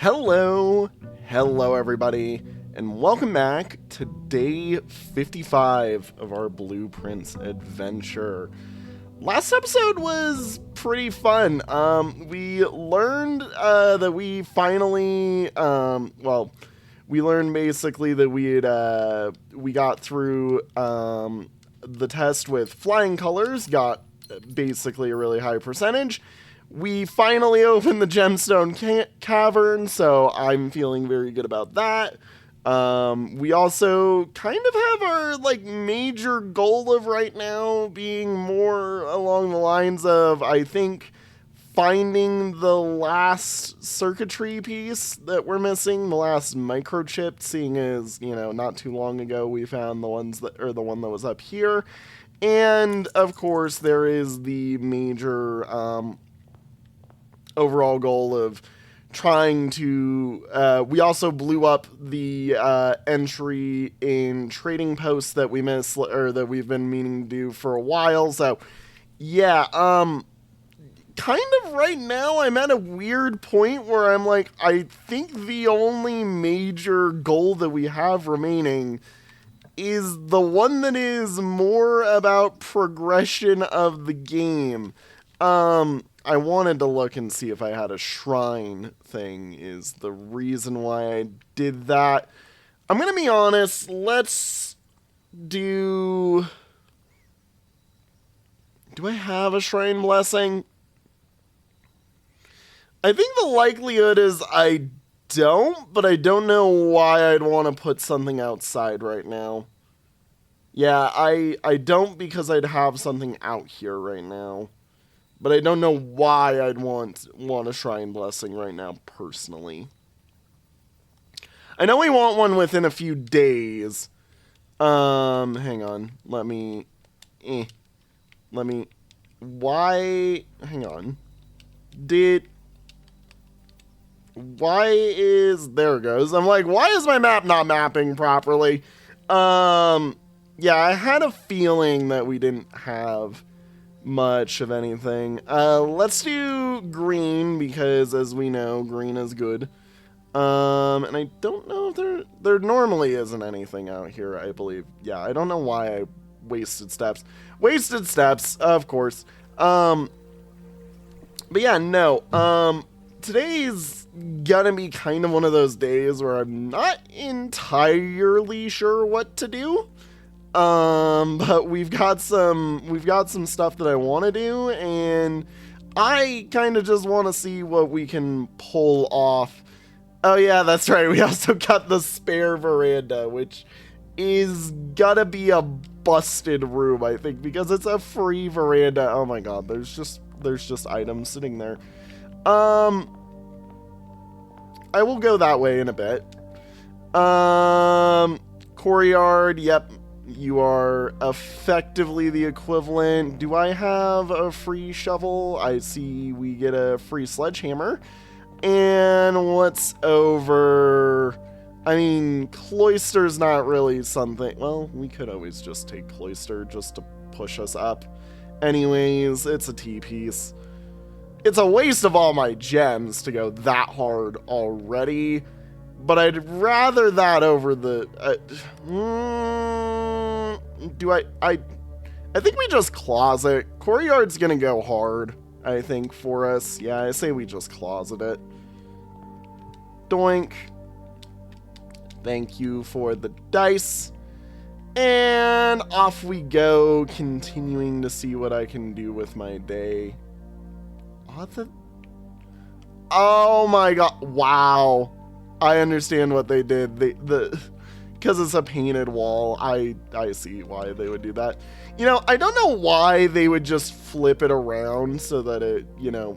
Hello everybody, and welcome back to day 55 of our Blueprints adventure. Last episode was pretty fun. We learned that we finally, we learned basically that we got through the test with flying colors, got basically a really high percentage. We finally opened the gemstone cavern, so I'm feeling very good about that. We also kind of have our major goal of right now being more along the lines of, I think, finding the last circuitry piece that we're missing, the last microchip, seeing as, not too long ago we found the one that was up here. And of course there is the major overall goal of trying to we also blew up the entry in trading posts that we missed, or that we've been meaning to do for a while. So yeah, kind of right now I'm at a weird point where I'm like, I think the only major goal that we have remaining is the one that is more about progression of the game. I wanted to look and see if I had a shrine thing is the reason why I did that. I'm gonna be honest, let's do I have a shrine blessing? I think the likelihood is I don't, but I don't know why I'd want to put something outside right now. Yeah, I don't, because I'd have something out here right now. But I don't know why I'd want a shrine blessing right now, personally. I know we want one within a few days. Hang on. Why? Hang on. There it goes. I'm like, why is my map not mapping properly? Yeah, I had a feeling that we didn't have much of anything. Let's do green, because as we know, green is good. And I don't know if there normally isn't anything out here, I believe. Yeah, I don't know why I wasted steps. Wasted steps, of course. But yeah, no. Today's gonna be kind of one of those days where I'm not entirely sure what to do. But we've got some stuff that I want to do, and I kind of just want to see what we can pull off. Oh yeah, that's right. We also got the spare veranda, which is gonna be a busted room, I think, because it's a free veranda. Oh my god, there's just items sitting there. I will go that way in a bit. Courtyard, yep. You are effectively the equivalent. Do I have a free shovel? I see we get a free sledgehammer. And what's over? I mean, cloister's not really something. Well, we could always just take cloister just to push us up. Anyways, it's a T-piece. It's a waste of all my gems to go that hard already. But I'd rather that over the... I think we just closet. Courtyard's gonna go hard, I think, for us. Yeah, I say we just closet it. Doink. Thank you for the dice. And off we go, continuing to see what I can do with my day. Oh my god. Wow. I understand what they did. Because it's a painted wall, I see why they would do that. I don't know why they would just flip it around so that it,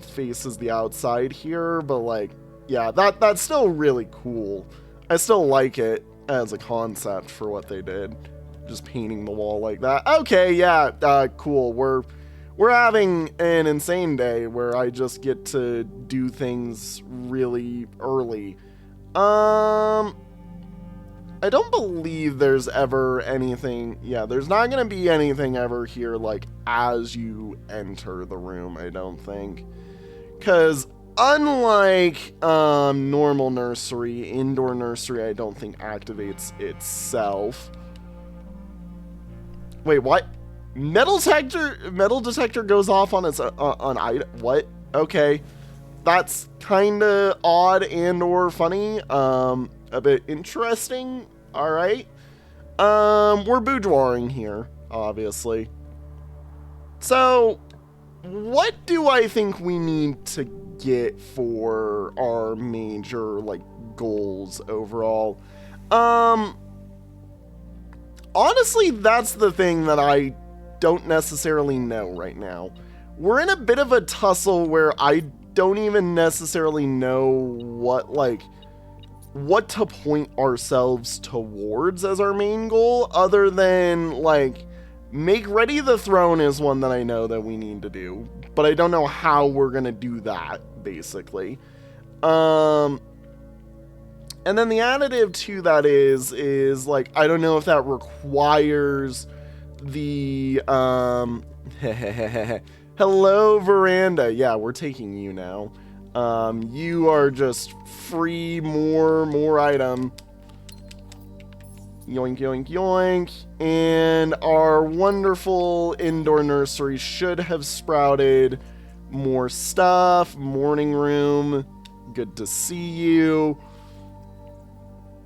faces the outside here, but yeah, that's still really cool. I still like it as a concept for what they did. Just painting the wall like that. Okay, yeah, cool. We're having an insane day where I just get to do things really early. I don't believe there's ever anything. Yeah, there's not going to be anything ever here, as you enter the room, I don't think. Because unlike normal nursery, indoor nursery I don't think activates itself. Wait, what? Metal detector goes off on its on item. What? Okay, that's kind of odd and or funny. A bit interesting. All right. We're boudoiring here, obviously. So, what do I think we need to get for our major like goals overall? Honestly, that's the thing that I don't necessarily know right now. We're in a bit of a tussle where I don't even necessarily know what to point ourselves towards as our main goal, other than like make ready the throne is one that I know that we need to do, but I don't know how we're gonna do that basically. And then the additive to that is like, I don't know if that requires the, hello, veranda. Yeah, we're taking you now. You are just free, more item. Yoink, yoink, yoink. And our wonderful indoor nursery should have sprouted more stuff. Morning room. Good to see you.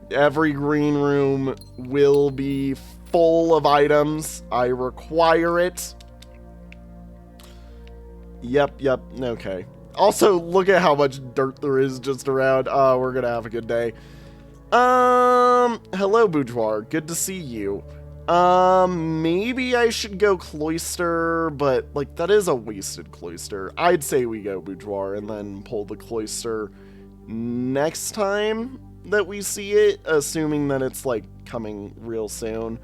Every green room will be full of items. I require it. Yep, okay. Also, look at how much dirt there is just around. We're gonna have a good day. Hello, boudoir. Good to see you. Maybe I should go cloister, but, like, that is a wasted cloister. I'd say we go boudoir and then pull the cloister next time that we see it, assuming that it's, like, coming real soon.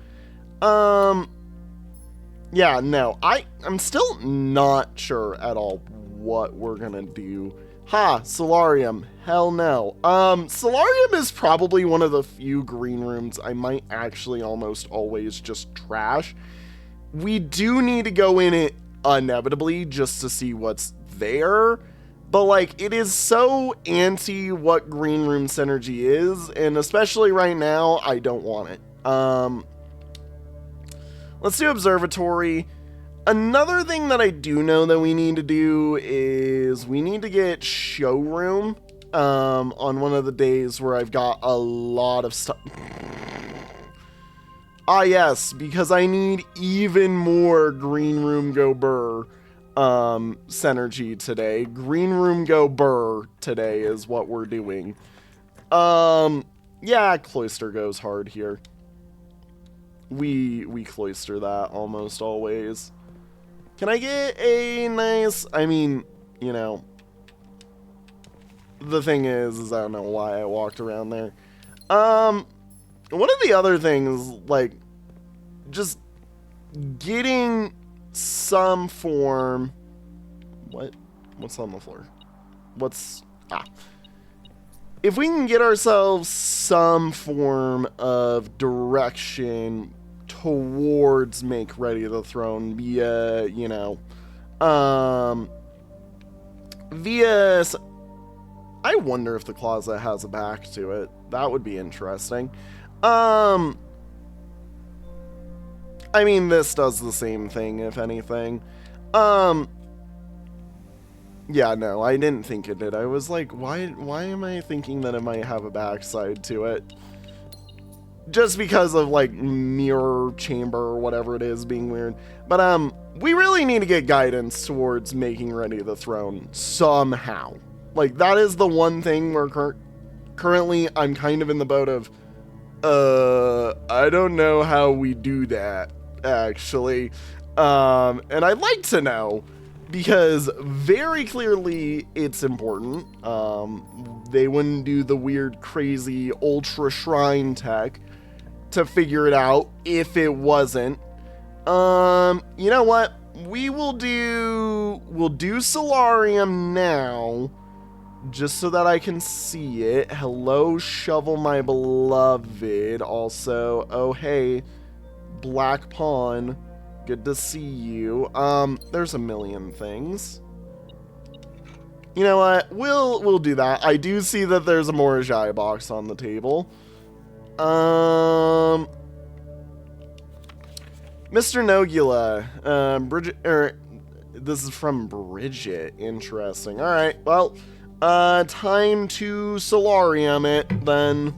Yeah, no, I'm still not sure at all what we're gonna do. Ha, solarium. Hell no. Solarium is probably one of the few green rooms I might actually almost always just trash. We do need to go in it inevitably just to see what's there, but like, it is so anti what green room synergy is, and especially right now, I don't want it. Let's do observatory. Another thing that I do know that we need to do is we need to get showroom on one of the days where I've got a lot of stuff. Ah, yes, because I need even more green room go burr synergy today. Green room go burr today is what we're doing. Yeah, cloister goes hard here. We cloister that almost always. Can I get a nice, I mean, you know, the thing is I don't know why I walked around there. One of the other things, like, just getting some form, what's on the floor? If we can get ourselves some form of direction towards make ready the throne via, you know, via, I wonder if the closet has a back to it. That would be interesting. I mean, this does the same thing, if anything. Yeah, no, I didn't think it did. I was like, why am I thinking that it might have a backside to it? Just because of, like, mirror chamber or whatever it is being weird. But, we really need to get guidance towards making ready the throne somehow. Like, that is the one thing where currently I'm kind of in the boat of, I don't know how we do that, actually. And I'd like to know, because very clearly it's important. They wouldn't do the weird, crazy, ultra shrine tech to figure it out if it wasn't. You know what? We'll do solarium now, just so that I can see it. Hello, shovel, my beloved. Also, oh hey, Black Pawn. Good to see you. There's a million things. You know what? We'll do that. I do see that there's a Morajai box on the table. Mr. Nogula, Bridget, this is from Bridget. Interesting. All right. Well, time to solarium it then.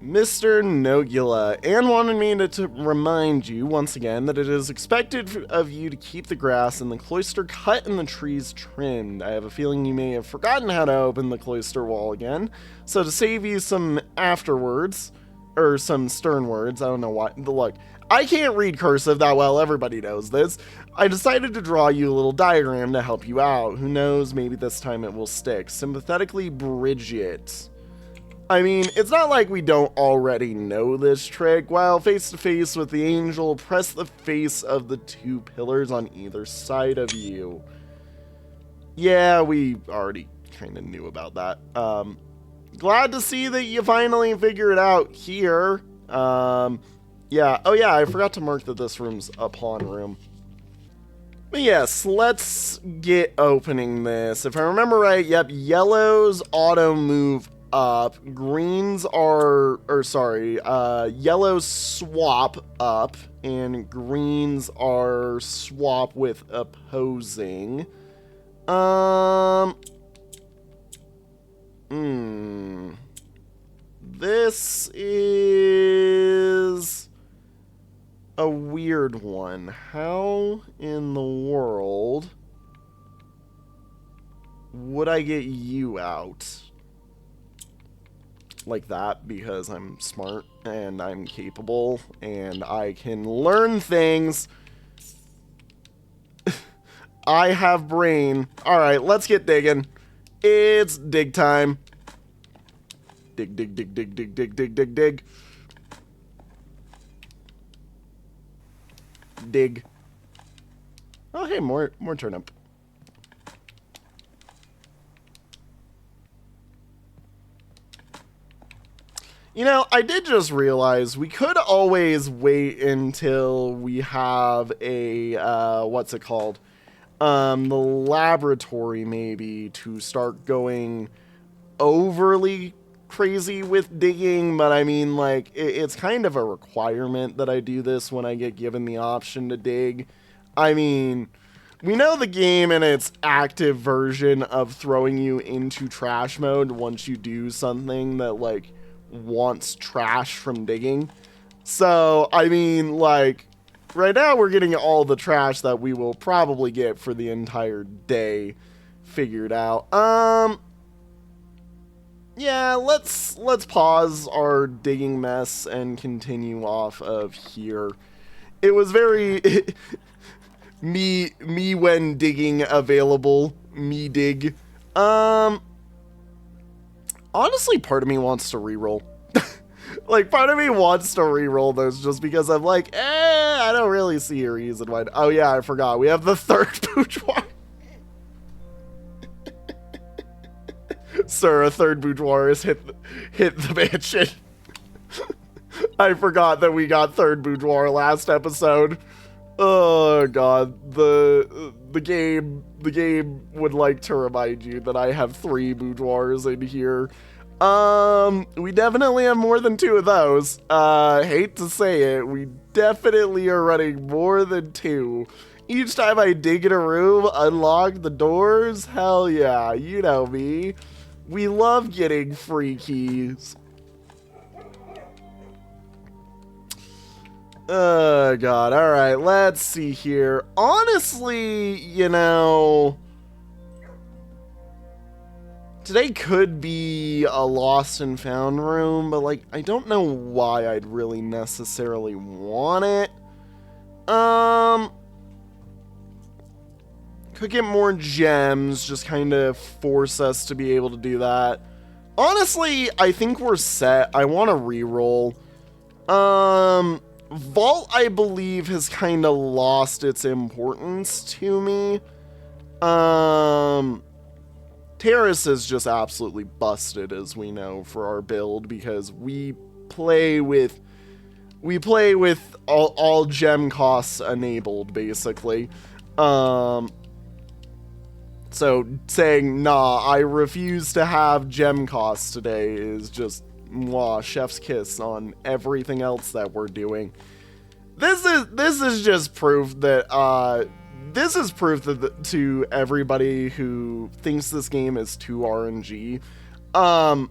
Mr. Nogula, Anne wanted me to remind you once again that it is expected of you to keep the grass in the cloister cut and the trees trimmed. I have a feeling you may have forgotten how to open the cloister wall again, so to save you some afterwards, or some stern words, I don't know why. Look, I can't read cursive that well, everybody knows this. I decided to draw you a little diagram to help you out. Who knows, maybe this time it will stick. Sympathetically, Bridget. I mean, it's not like we don't already know this trick. While face to face with the angel, press the face of the two pillars on either side of you. Yeah, we already kind of knew about that. Glad to see that you finally figured it out here. Yeah, oh yeah, I forgot to mark that this room's a pawn room. But yes, let's get opening this. If I remember right, yep, yellows auto move up, greens are, or sorry, yellows swap up, and greens are swap with opposing. This is a weird one. How in the world would I get you out? Like that, because I'm smart and I'm capable and I can learn things. I have brain. Alright, let's get digging. It's dig time. Dig, dig, dig, dig, dig, dig, dig, dig, dig. Dig. Oh, hey, more turnip. You know, I did just realize we could always wait until we have a, what's it called? The laboratory, maybe, to start going overly crazy with digging, but I mean, like, it's kind of a requirement that I do this when I get given the option to dig. I mean, we know the game in its active version of throwing you into trash mode once you do something that, like, wants trash from digging. So, I mean, like, right now we're getting all the trash that we will probably get for the entire day figured out. Yeah, let's pause our digging mess and continue off of here. It was very me when digging available, me dig. Honestly, part of me wants to reroll. Like, part of me wants to reroll those just because I'm like, I don't really see a reason why. Oh yeah, I forgot. We have the third boudoir. Sir, a third boudoir has hit the mansion. I forgot that we got third boudoir last episode. Oh god, the game would like to remind you that I have 3 boudoirs in here. We definitely have more than 2 of those. Hate to say it, we definitely are running more than 2. Each time I dig in a room, unlock the doors, hell yeah, you know me. We love getting free keys. Oh god, alright, let's see here. Honestly, you know, today could be a lost and found room, but like, I don't know why I'd really necessarily want it. Could get more gems, just kind of force us to be able to do that. Honestly, I think we're set. I want to reroll. Vault, I believe, has kind of lost its importance to me. Terrace is just absolutely busted, as we know, for our build, because we play with all gem costs enabled, basically. So saying, nah, I refuse to have gem costs today is just, mwah, chef's kiss on everything else that we're doing. This is just proof that, this is proof that to everybody who thinks this game is too RNG. I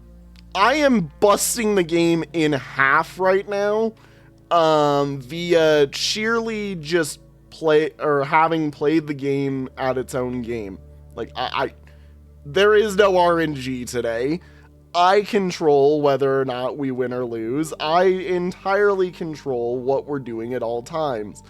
am busting the game in half right now, via sheerly just having played the game at its own game. Like, there is no RNG today. I control whether or not we win or lose. I entirely control what we're doing at all times.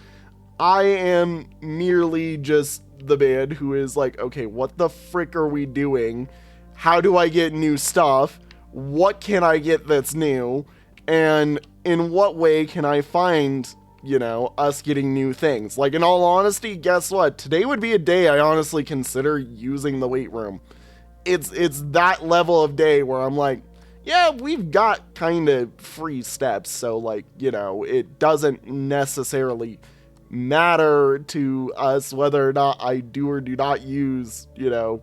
I am merely just the man who is like, okay, what the frick are we doing? How do I get new stuff? What can I get that's new? And in what way can I find, you know, us getting new things? Like, in all honesty, guess what? Today would be a day I honestly consider using the weight room. It's that level of day where I'm like, yeah, we've got kind of free steps, so, like, you know, it doesn't necessarily matter to us whether or not I do or do not use, you know,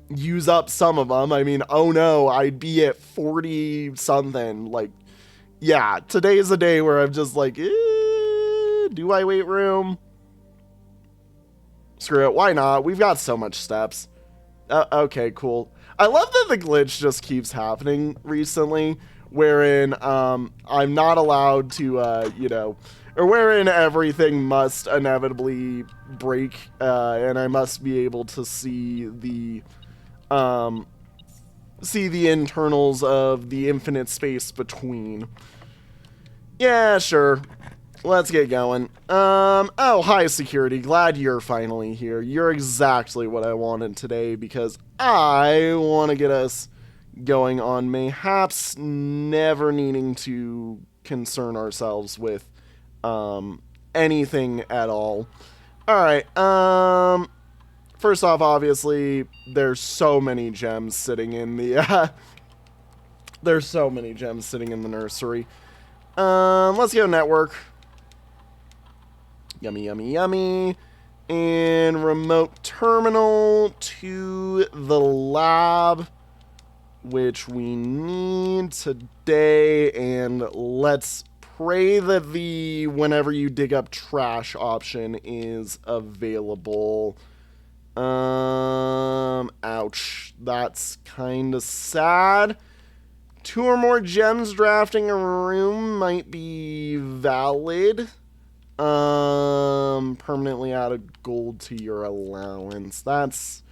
use up some of them. I mean, oh no, I'd be at 40 something. Like, yeah, today's a day where I'm just like, do I weight room? Screw it, why not? We've got so much steps. Okay, cool. I love that the glitch just keeps happening recently, wherein I'm not allowed to, you know, or wherein everything must inevitably break, and I must be able to see the internals of the infinite space between. Yeah, sure. Let's get going. Oh, hi, security. Glad you're finally here. You're exactly what I wanted today, because I want to get us going on mayhaps never needing to concern ourselves with, anything at all. Alright, first off, obviously, there's so many gems sitting in the, there's so many gems sitting in the nursery. Let's go network. Yummy, yummy, yummy. And remote terminal to the lab, which we need today. And let's pray that the whenever you dig up trash option is available. Ouch. That's kind of sad. 2 or more gems drafting a room might be valid. Permanently added gold to your allowance. That's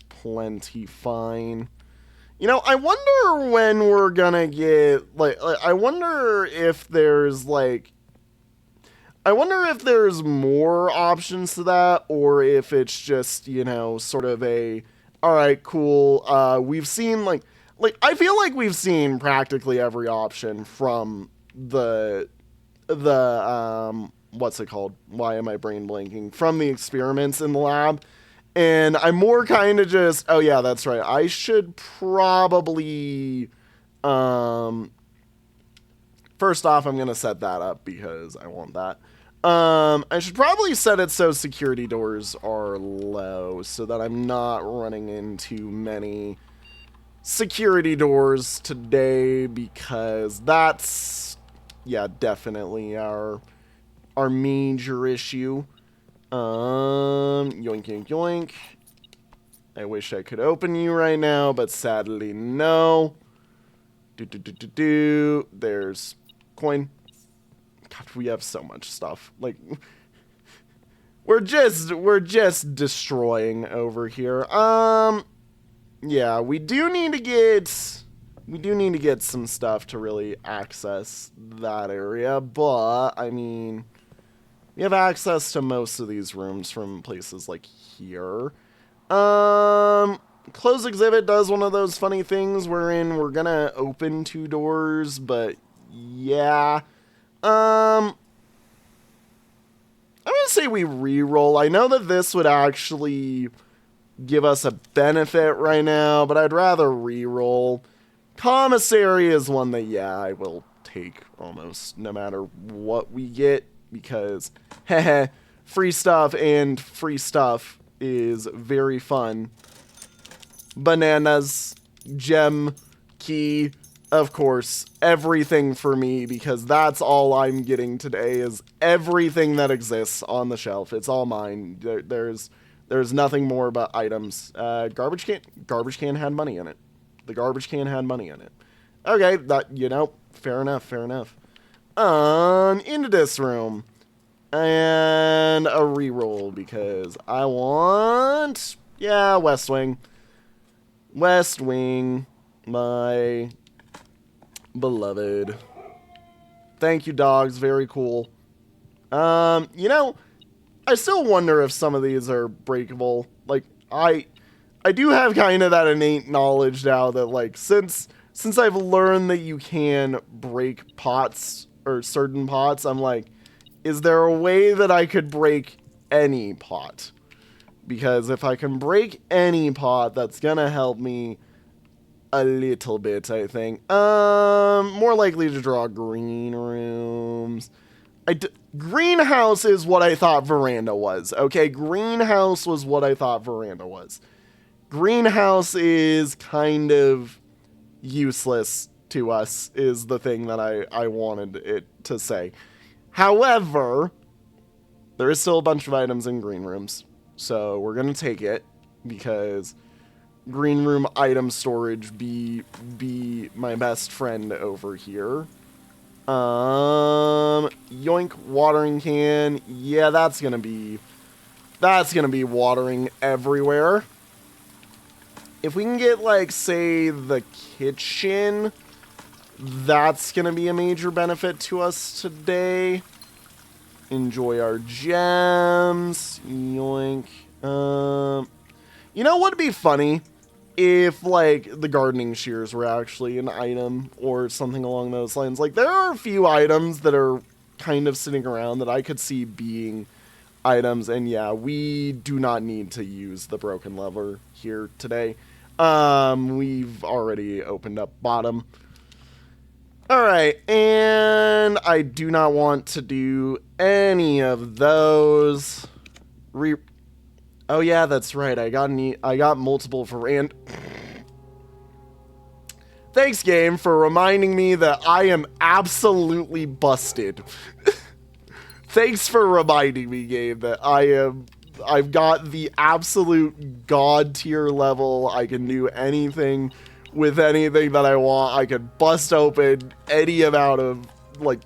plenty fine. You know, I wonder when we're gonna get, like I wonder if there's, like, I wonder if there's more options to that, or if it's just, you know, sort of a, alright, cool, we've seen, like, I feel like we've seen practically every option from the what's it called? Why am I brain blanking? From the experiments in the lab. And I'm more kind of just, oh yeah, that's right. I should probably, first off, I'm going to set that up because I want that. I should probably set it so security doors are low so that I'm not running into many security doors today, because that's, yeah, definitely our major issue. Yoink, yoink, yoink. I wish I could open you right now, but sadly, no. There's coin. God, we have so much stuff. Like, we're just destroying over here. Yeah, we do need to get some stuff to really access that area, but I mean, we have access to most of these rooms from places like here. Close exhibit does one of those funny things wherein we're gonna open 2 doors, but yeah. I'm gonna say we re-roll. I know that this would actually give us a benefit right now, but I'd rather re-roll. Commissary is one that, yeah, I will take almost no matter what we get, because, heh, free stuff and free stuff is very fun. Bananas, gem, key, of course, everything for me, because that's all I'm getting today is everything that exists on the shelf. It's all mine. There's nothing more but items. Garbage can had money in it. The garbage can had money in it. Okay, that, you know, fair enough, fair enough. Into this room. And a reroll, because I want, yeah, West Wing. West Wing, my beloved. Thank you, dogs. Very cool. You know, I still wonder if some of these are breakable. Like, I do have kind of that innate knowledge now that, like, since I've learned that you can break pots or certain pots, I'm like, is there a way that I could break any pot? Because if I can break any pot, that's gonna help me a little bit, I think. More likely to draw green rooms. Greenhouse is what I thought veranda was. Okay, greenhouse was what I thought veranda was. Greenhouse is kind of useless to us, is the thing that I wanted it to say. However, there is still a bunch of items in green rooms, so we're going to take it, because green room item storage be my best friend over here. Yoink, watering can. Yeah, that's going to be watering everywhere. If we can get, like, say, the kitchen, that's going to be a major benefit to us today. Enjoy our gems. Yoink. You know what would be funny? If, like, the gardening shears were actually an item or something along those lines. Like, there are a few items that are kind of sitting around that I could see being items. And yeah, we do not need to use the broken lever here today. We've already opened up bottom. Alright, and I do not want to do any of those. Oh yeah, that's right. I got multiple veranda. Thanks, game, for reminding me that I am absolutely busted. Thanks for reminding me, game, that I've got the absolute god tier level. I can do anything with anything that I want. I can bust open any amount of, like,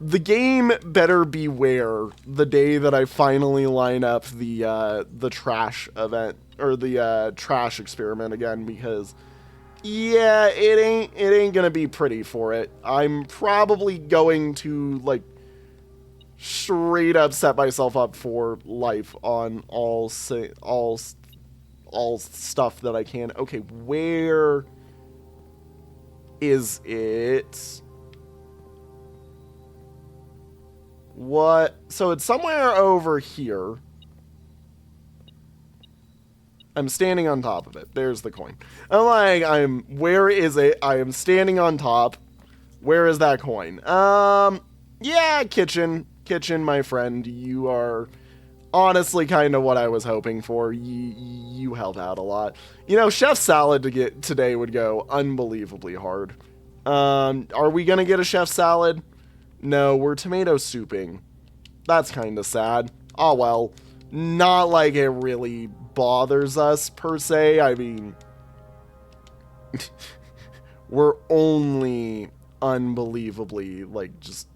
the game better beware the day that I finally line up the trash event, or the trash experiment again, because yeah, it ain't gonna be pretty for it. I'm probably going to, like, straight up set myself up for life on all stuff that I can. Okay, where is it? What? So it's somewhere over here. I'm standing on top of it. There's the coin. I'm like, where is it? I am standing on top. Where is that coin? Yeah, kitchen, my friend. You are honestly kind of what I was hoping for. You help out a lot. You know, chef salad to get today would go unbelievably hard. Are we gonna get a chef salad? No, we're tomato souping. That's kind of sad. Oh well. Not like it really bothers us, per se. I mean, we're only unbelievably, like, just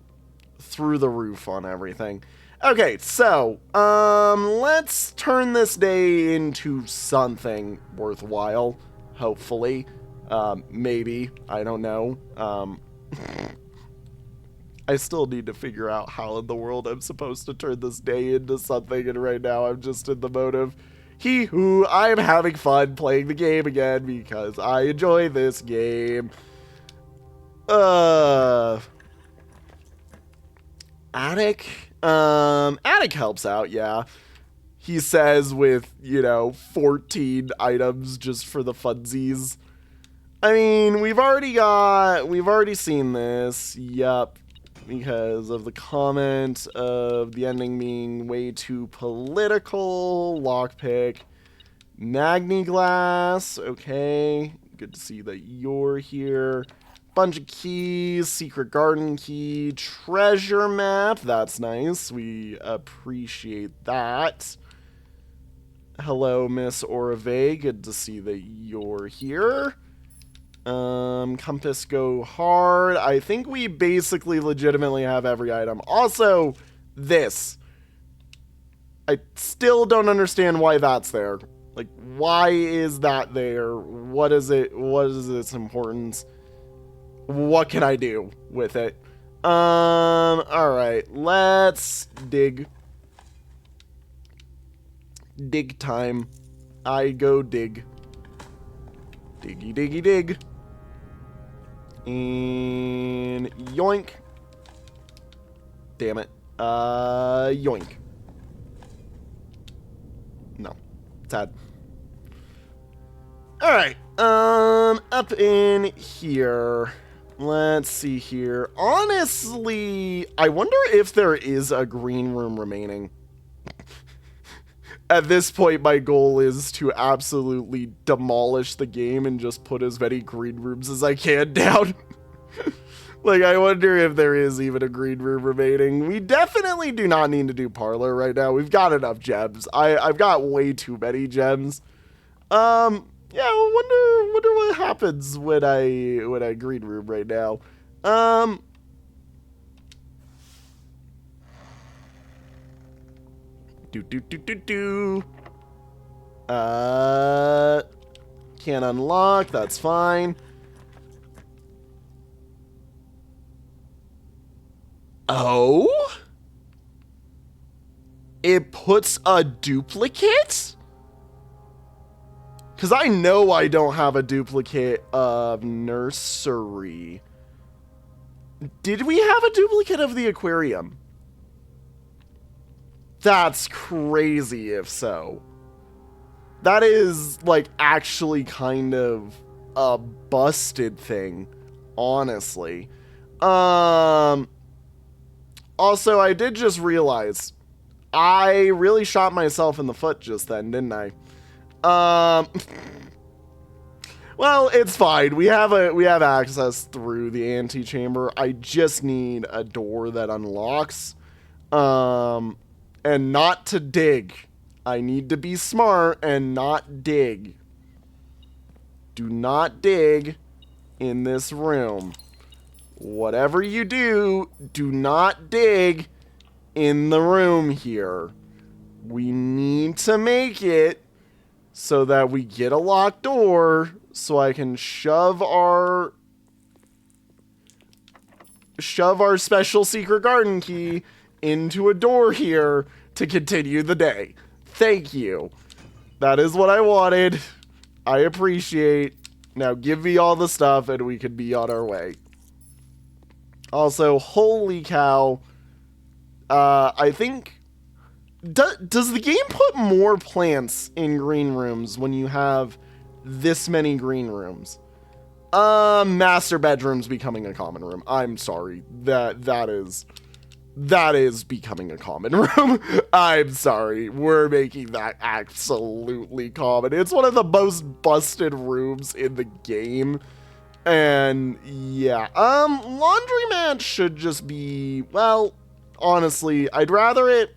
through the roof on everything. Okay, so, let's turn this day into something worthwhile, hopefully. Maybe. I don't know. I still need to figure out how in the world I'm supposed to turn this day into something, and right now I'm just in the mode of, hee-hoo, I'm having fun playing the game again because I enjoy this game. Attic? Attic helps out, yeah. He says with, you know, 14 items just for the funsies. I mean, we've already seen this. Yup. because of the comment of the ending being way too political. Lockpick. Magniglass. Okay. Good to see that you're here. Bunch of keys. Secret garden key. Treasure map. That's nice. We appreciate that. Hello, Miss Orave. Good to see that you're here. Compass go hard. I think we basically legitimately have every item. Also, this. I still don't understand why that's there. Like, why is that there? What is it? What is its importance? What can I do with it? Alright. Let's dig. Dig time. I go dig. Diggy, diggy, dig. And yoink. Damn it. Yoink. No. Sad. Alright. Up in here. Let's see here. Honestly, I wonder if there is a green room remaining. At this point, my goal is to absolutely demolish the game and just put as many green rooms as I can down. Like, I wonder if there is even a green room remaining. We definitely do not need to do parlor right now. We've got enough gems. I've got way too many gems. Yeah, I wonder what happens when I green room right now. Can't unlock, that's fine. Oh? It puts a duplicate? Because I know I don't have a duplicate of nursery. Did we have a duplicate of the aquarium? That's crazy if so. That is, like, actually kind of a busted thing, honestly. Also, I did just realize I really shot myself in the foot just then, didn't I? Well, it's fine. We have access through the antechamber. I just need a door that unlocks. And not to dig. I need to be smart and not dig. Do not dig in this room. Whatever you do, do not dig in the room here. We need to make it so that we get a locked door so I can shove our special secret garden key into a door here to continue the day. Thank you. That is what I wanted. I appreciate. Now give me all the stuff and we can be on our way. Also, holy cow. I think... Does the game put more plants in green rooms when you have this many green rooms? Master bedroom's becoming a common room. I'm sorry. That is becoming a common room. I'm sorry. We're making that absolutely common. It's one of the most busted rooms in the game. And yeah, laundromat should just be, well, honestly, I'd rather it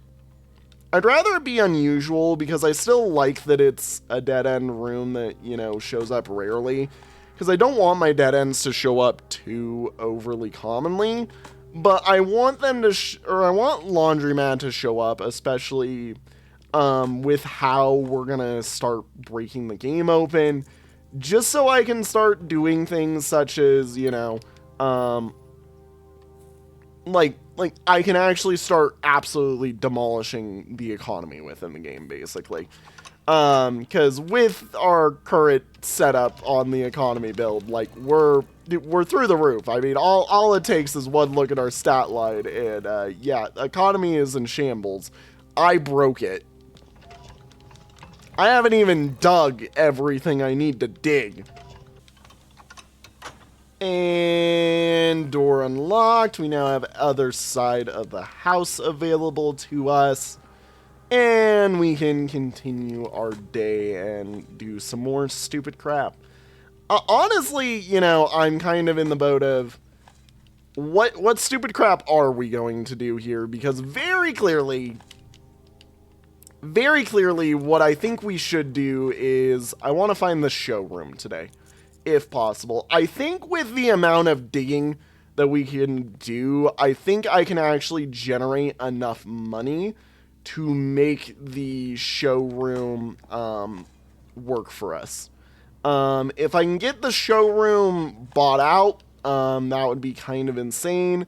be unusual because I still like that it's a dead-end room that, you know, shows up rarely. Because I don't want my dead ends to show up too overly commonly. But I want them to, I want laundromat to show up, especially with how we're gonna start breaking the game open. Just so I can start doing things such as, you know, like I can actually start absolutely demolishing the economy within the game, basically. Because with our current setup on the economy build, like, we're through the roof. I mean, all it takes is one look at our stat line, and yeah, economy is in shambles. I broke it. I haven't even dug everything I need to dig. And door unlocked. We now have other side of the house available to us. And we can continue our day and do some more stupid crap. Honestly, you know, I'm kind of in the boat of what stupid crap are we going to do here? Because very clearly, what I think we should do is I want to find the showroom today, if possible. I think with the amount of digging that we can do, I think I can actually generate enough money to make the showroom work for us. If I can get the showroom bought out, that would be kind of insane.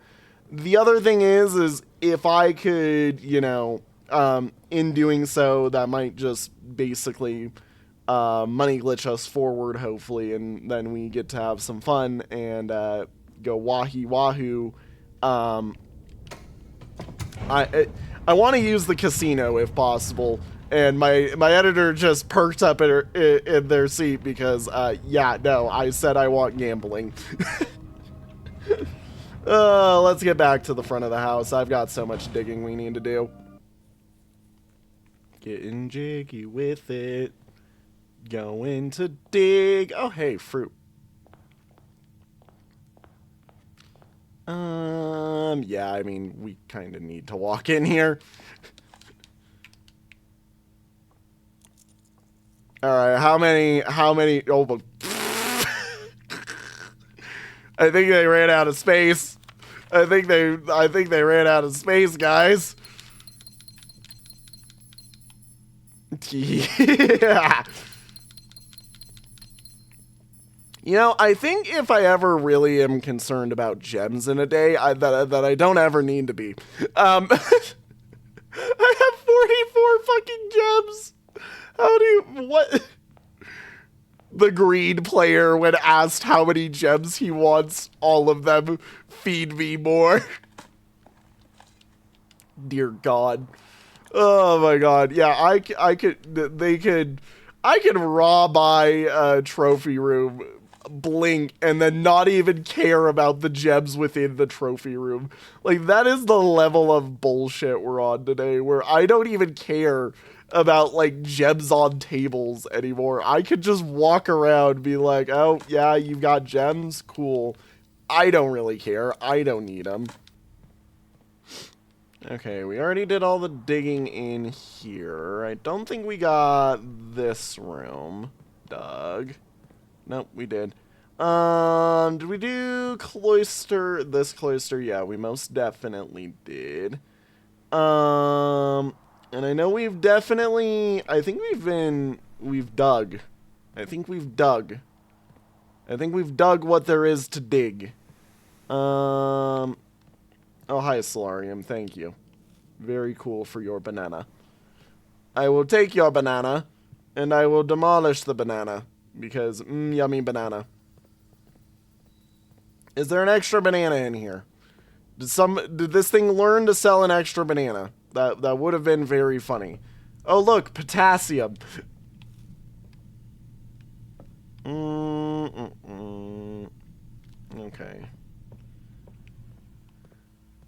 The other thing is if I could, you know, in doing so, that might just basically money glitch us forward, hopefully, and then we get to have some fun and go wahi wahoo. I want to use the casino if possible, and my editor just perked up in their seat because yeah, no, I said I want gambling. Let's get back to the front of the house. I've got so much digging we need to do. Getting jiggy with it. Going to dig. Oh, hey, fruit. Yeah, I mean, we kind of need to walk in here. All right, how many, oh, but I think they ran out of space. I think they ran out of space, guys. Yeah. You know, I think if I ever really am concerned about gems in a day, that I don't ever need to be. I have 44 fucking gems. How do you, what? The greed player, when asked how many gems he wants, all of them, feed me more. Dear God. Oh my God. Yeah, I could raw buy a trophy room, blink, and then not even care about the gems within the trophy room. Like, that is the level of bullshit we're on today, where I don't even care about, like, gems on tables anymore. I could just walk around and be like, oh, yeah, you've got gems? Cool. I don't really care. I don't need them. Okay, we already did all the digging in here. I don't think we got this room dug. Nope, we did. Did we do cloister? This cloister? Yeah, we most definitely did. And I know we've definitely, I think we've dug. I think we've dug. I think we've dug what there is to dig. Oh, hi, Solarium. Thank you. Very cool for your banana. I will take your banana, and I will demolish the banana, because, yummy banana. Is there an extra banana in here? Did this thing learn to sell an extra banana? That would have been very funny. Oh, look, potassium. Okay.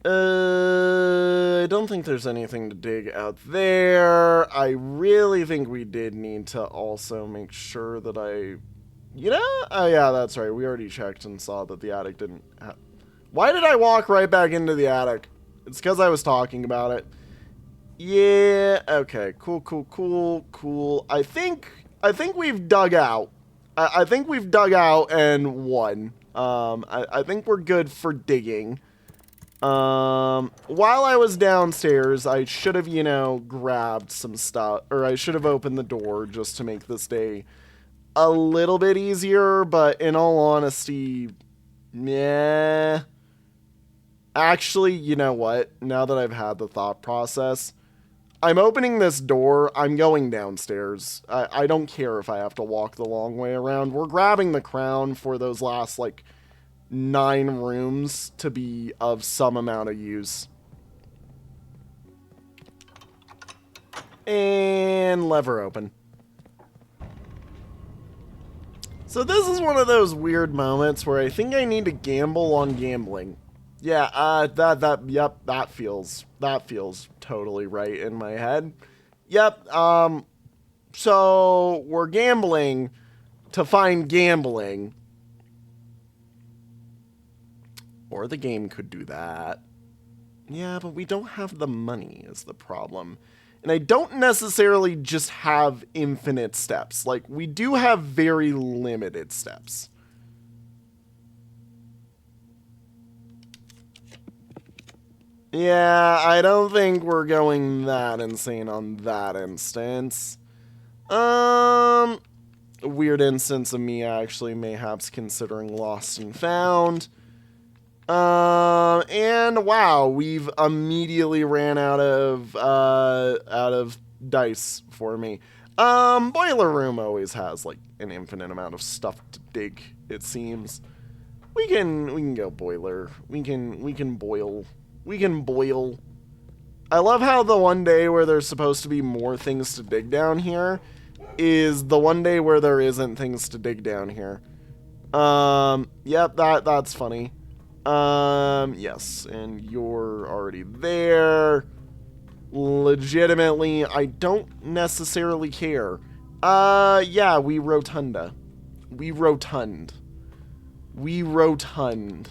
I don't think there's anything to dig out there. I really think we did need to also make sure that you know? Oh, yeah, that's right. We already checked and saw that the attic didn't have... Why did I walk right back into the attic? It's because I was talking about it. Yeah, okay. Cool. I think we've dug out. I think we've dug out and won. I think we're good for digging. While I was downstairs, I should have, you know, grabbed some stuff, or I should have opened the door just to make this day a little bit easier, but in all honesty, yeah. Actually, you know what? Now that I've had the thought process, I'm opening this door, I'm going downstairs. I don't care if I have to walk the long way around. We're grabbing the crown for those last, like, 9 rooms to be of some amount of use. And lever open. So this is one of those weird moments where I think I need to gamble on gambling. Yeah, yep, that feels totally right in my head. Yep, so we're gambling to find gambling. Or the game could do that. Yeah, but we don't have the money is the problem. And I don't necessarily just have infinite steps. Like, we do have very limited steps. Yeah, I don't think we're going that insane on that instance. A weird instance of me actually mayhaps considering Lost and Found. And wow, we've immediately ran out of dice for me. Boiler Room always has like an infinite amount of stuff to dig, it seems. We can go boiler. We can boil. We can boil. I love how the one day where there's supposed to be more things to dig down here is the one day where there isn't things to dig down here. Yep, that's funny. Yes, and you're already there. Legitimately, I don't necessarily care. Yeah, we rotunda. We rotund. We rotund.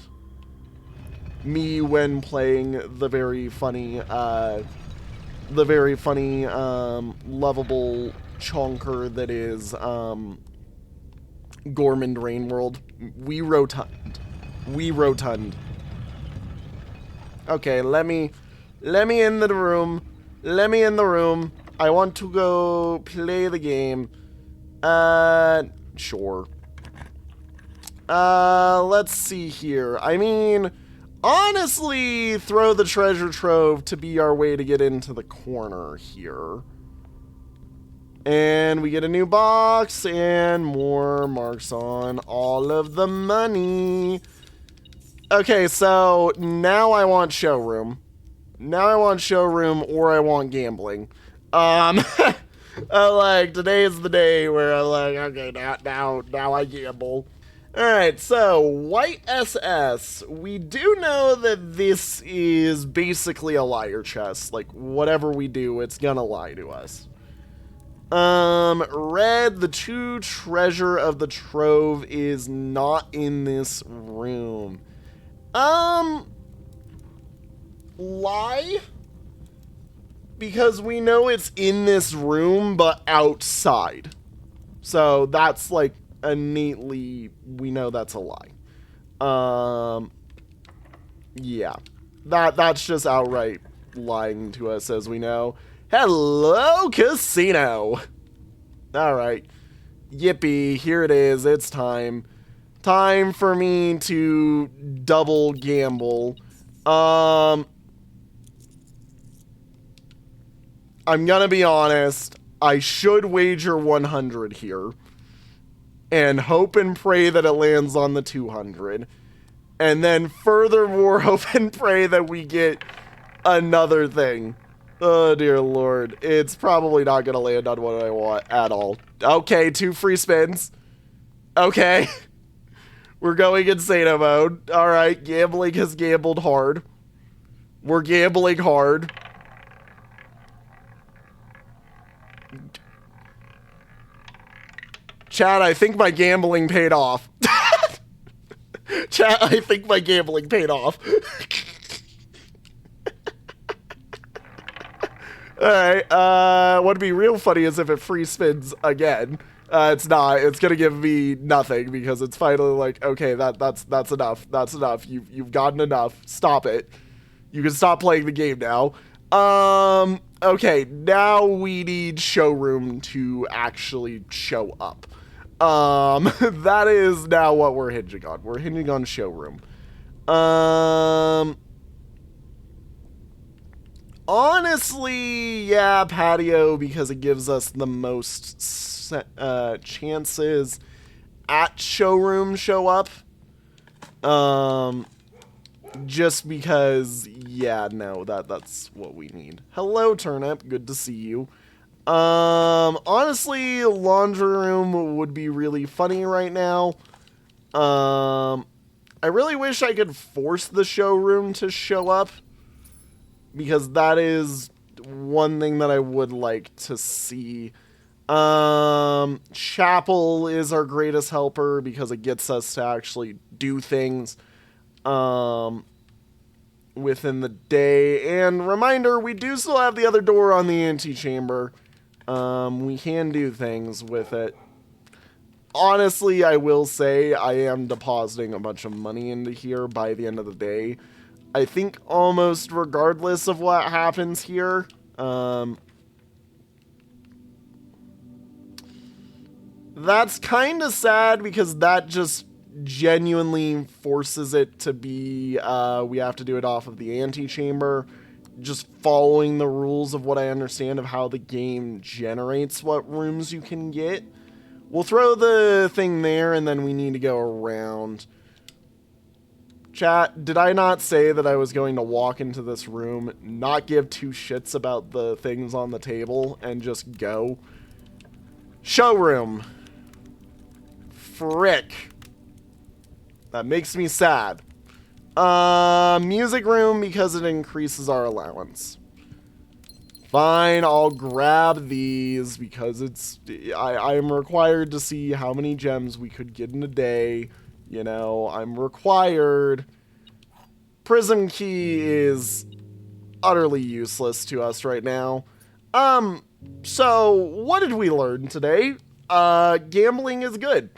Me when playing the very funny, lovable chonker that is, Gormand Rainworld. We rotund. We rotund. Okay, let me in the room. Let me in the room. I want to go play the game. Sure. Let's see here. I mean, honestly, throw the treasure trove to be our way to get into the corner here. And we get a new box and more marks on all of the money. Okay, so now I want showroom. Now I want showroom or I want gambling. Like, today is the day where I'm like, okay, now I gamble. Alright, so, White SS. We do know that this is basically a liar chest. Like, whatever we do, it's gonna lie to us. Red, the true treasure of the trove is not in this room. Lie? Because we know it's in this room, but outside. So that's like innately, we know that's a lie. Yeah. That's just outright lying to us, as we know. Hello, casino! Alright. Yippee, here it is, it's time. Time for me to double gamble. I'm gonna be honest, I should wager 100 here. And hope and pray that it lands on the 200. And then furthermore, hope and pray that we get another thing. Oh, dear Lord. It's probably not gonna land on what I want at all. Okay, 2 free spins. Okay. We're going insano mode. Alright, gambling has gambled hard. We're gambling hard. Chat, I think my gambling paid off. Chat, I think my gambling paid off. Alright, what'd be real funny is if it free spins again. It's not. It's gonna give me nothing because it's finally like, okay, that's enough. That's enough. You've gotten enough. Stop it. You can stop playing the game now. Okay, now we need showroom to actually show up. That is now what we're hinging on. We're hinging on showroom. Honestly, yeah, patio, because it gives us the most chances at showroom show up. Just because, yeah, no, that's what we need. Hello, Turnip. Good to see you. Honestly, laundry room would be really funny right now. I really wish I could force the showroom to show up, because that is one thing that I would like to see. Chapel is our greatest helper because it gets us to actually do things within the day. And reminder, we do still have the other door on the antechamber. We can do things with it. Honestly, I will say I am depositing a bunch of money into here by the end of the day. I think almost regardless of what happens here. That's kind of sad because that just genuinely forces it to be, we have to do it off of the antechamber, just following the rules of what I understand of how the game generates what rooms you can get. We'll throw the thing there, and then we need to go around. Chat, did I not say that I was going to walk into this room, not give two shits about the things on the table, and just go? Showroom. Frick. That makes me sad. Music room because it increases our allowance. Fine, I'll grab these because I'm required to see how many gems we could get in a day. You know, I'm required. Prism key is utterly useless to us right now. So what did we learn today? Gambling is good.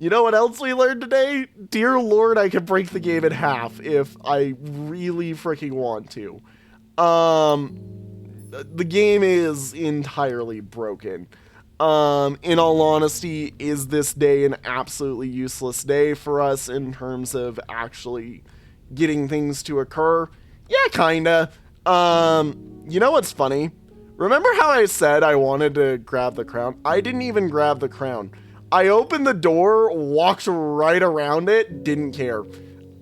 You know what else we learned today? Dear Lord, I could break the game in half if I really freaking want to. The game is entirely broken. In all honesty, is this day an absolutely useless day for us in terms of actually getting things to occur? Yeah, kinda. You know what's funny? Remember how I said I wanted to grab the crown? I didn't even grab the crown. I opened the door, walked right around it, didn't care.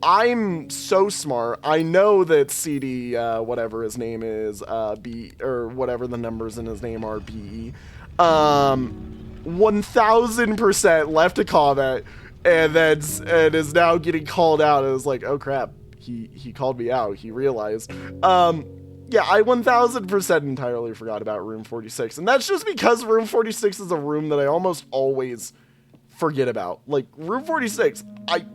I'm so smart. I know that CD, whatever his name is, B, or whatever the numbers in his name are, BE, 1000% left a comment and is now getting called out. It was like, oh crap, he called me out. He realized. Yeah, I 1000% entirely forgot about room 46. And that's just because room 46 is a room that I almost always forget about. Like, room 46, I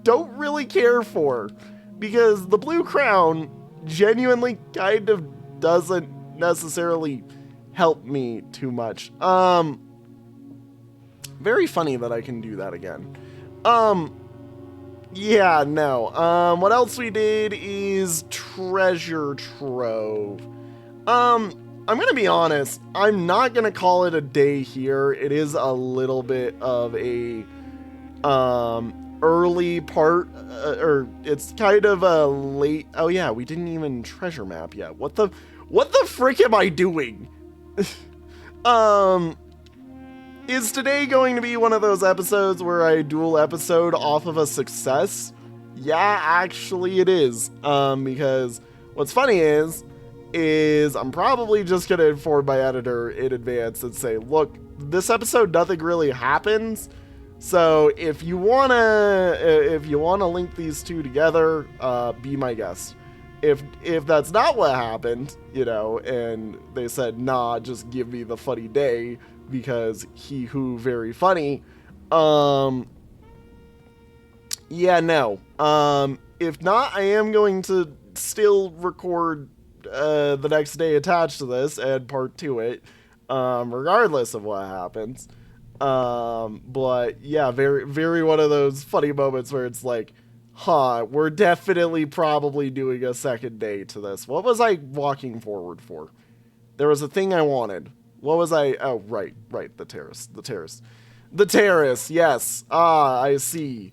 don't really care for because the blue crown genuinely kind of doesn't necessarily help me too much. Very funny that I can do that again. Yeah, no. What else we did is treasure trove. I'm gonna be honest, I'm not gonna call it a day here. It is a little bit of a, early part, or it's kind of a late, oh yeah, we didn't even treasure map yet. What the frick am I doing? Is today going to be one of those episodes where I dual episode off of a success? Yeah, actually it is. Because what's funny is I'm probably just going to inform my editor in advance and say, look, this episode, nothing really happens. So if you wanna link these two together, be my guest. If that's not what happened, you know, and they said, nah, just give me the funny day, because he who very funny, yeah, no. If not, I am going to still record the next day attached to this, add part to it, regardless of what happens. But yeah, very, very one of those funny moments where it's like, huh, we're definitely probably doing a second day to this. What was I walking forward for? There was a thing I wanted. What was I? Oh, right, the terrace. The terrace, yes. Ah, I see.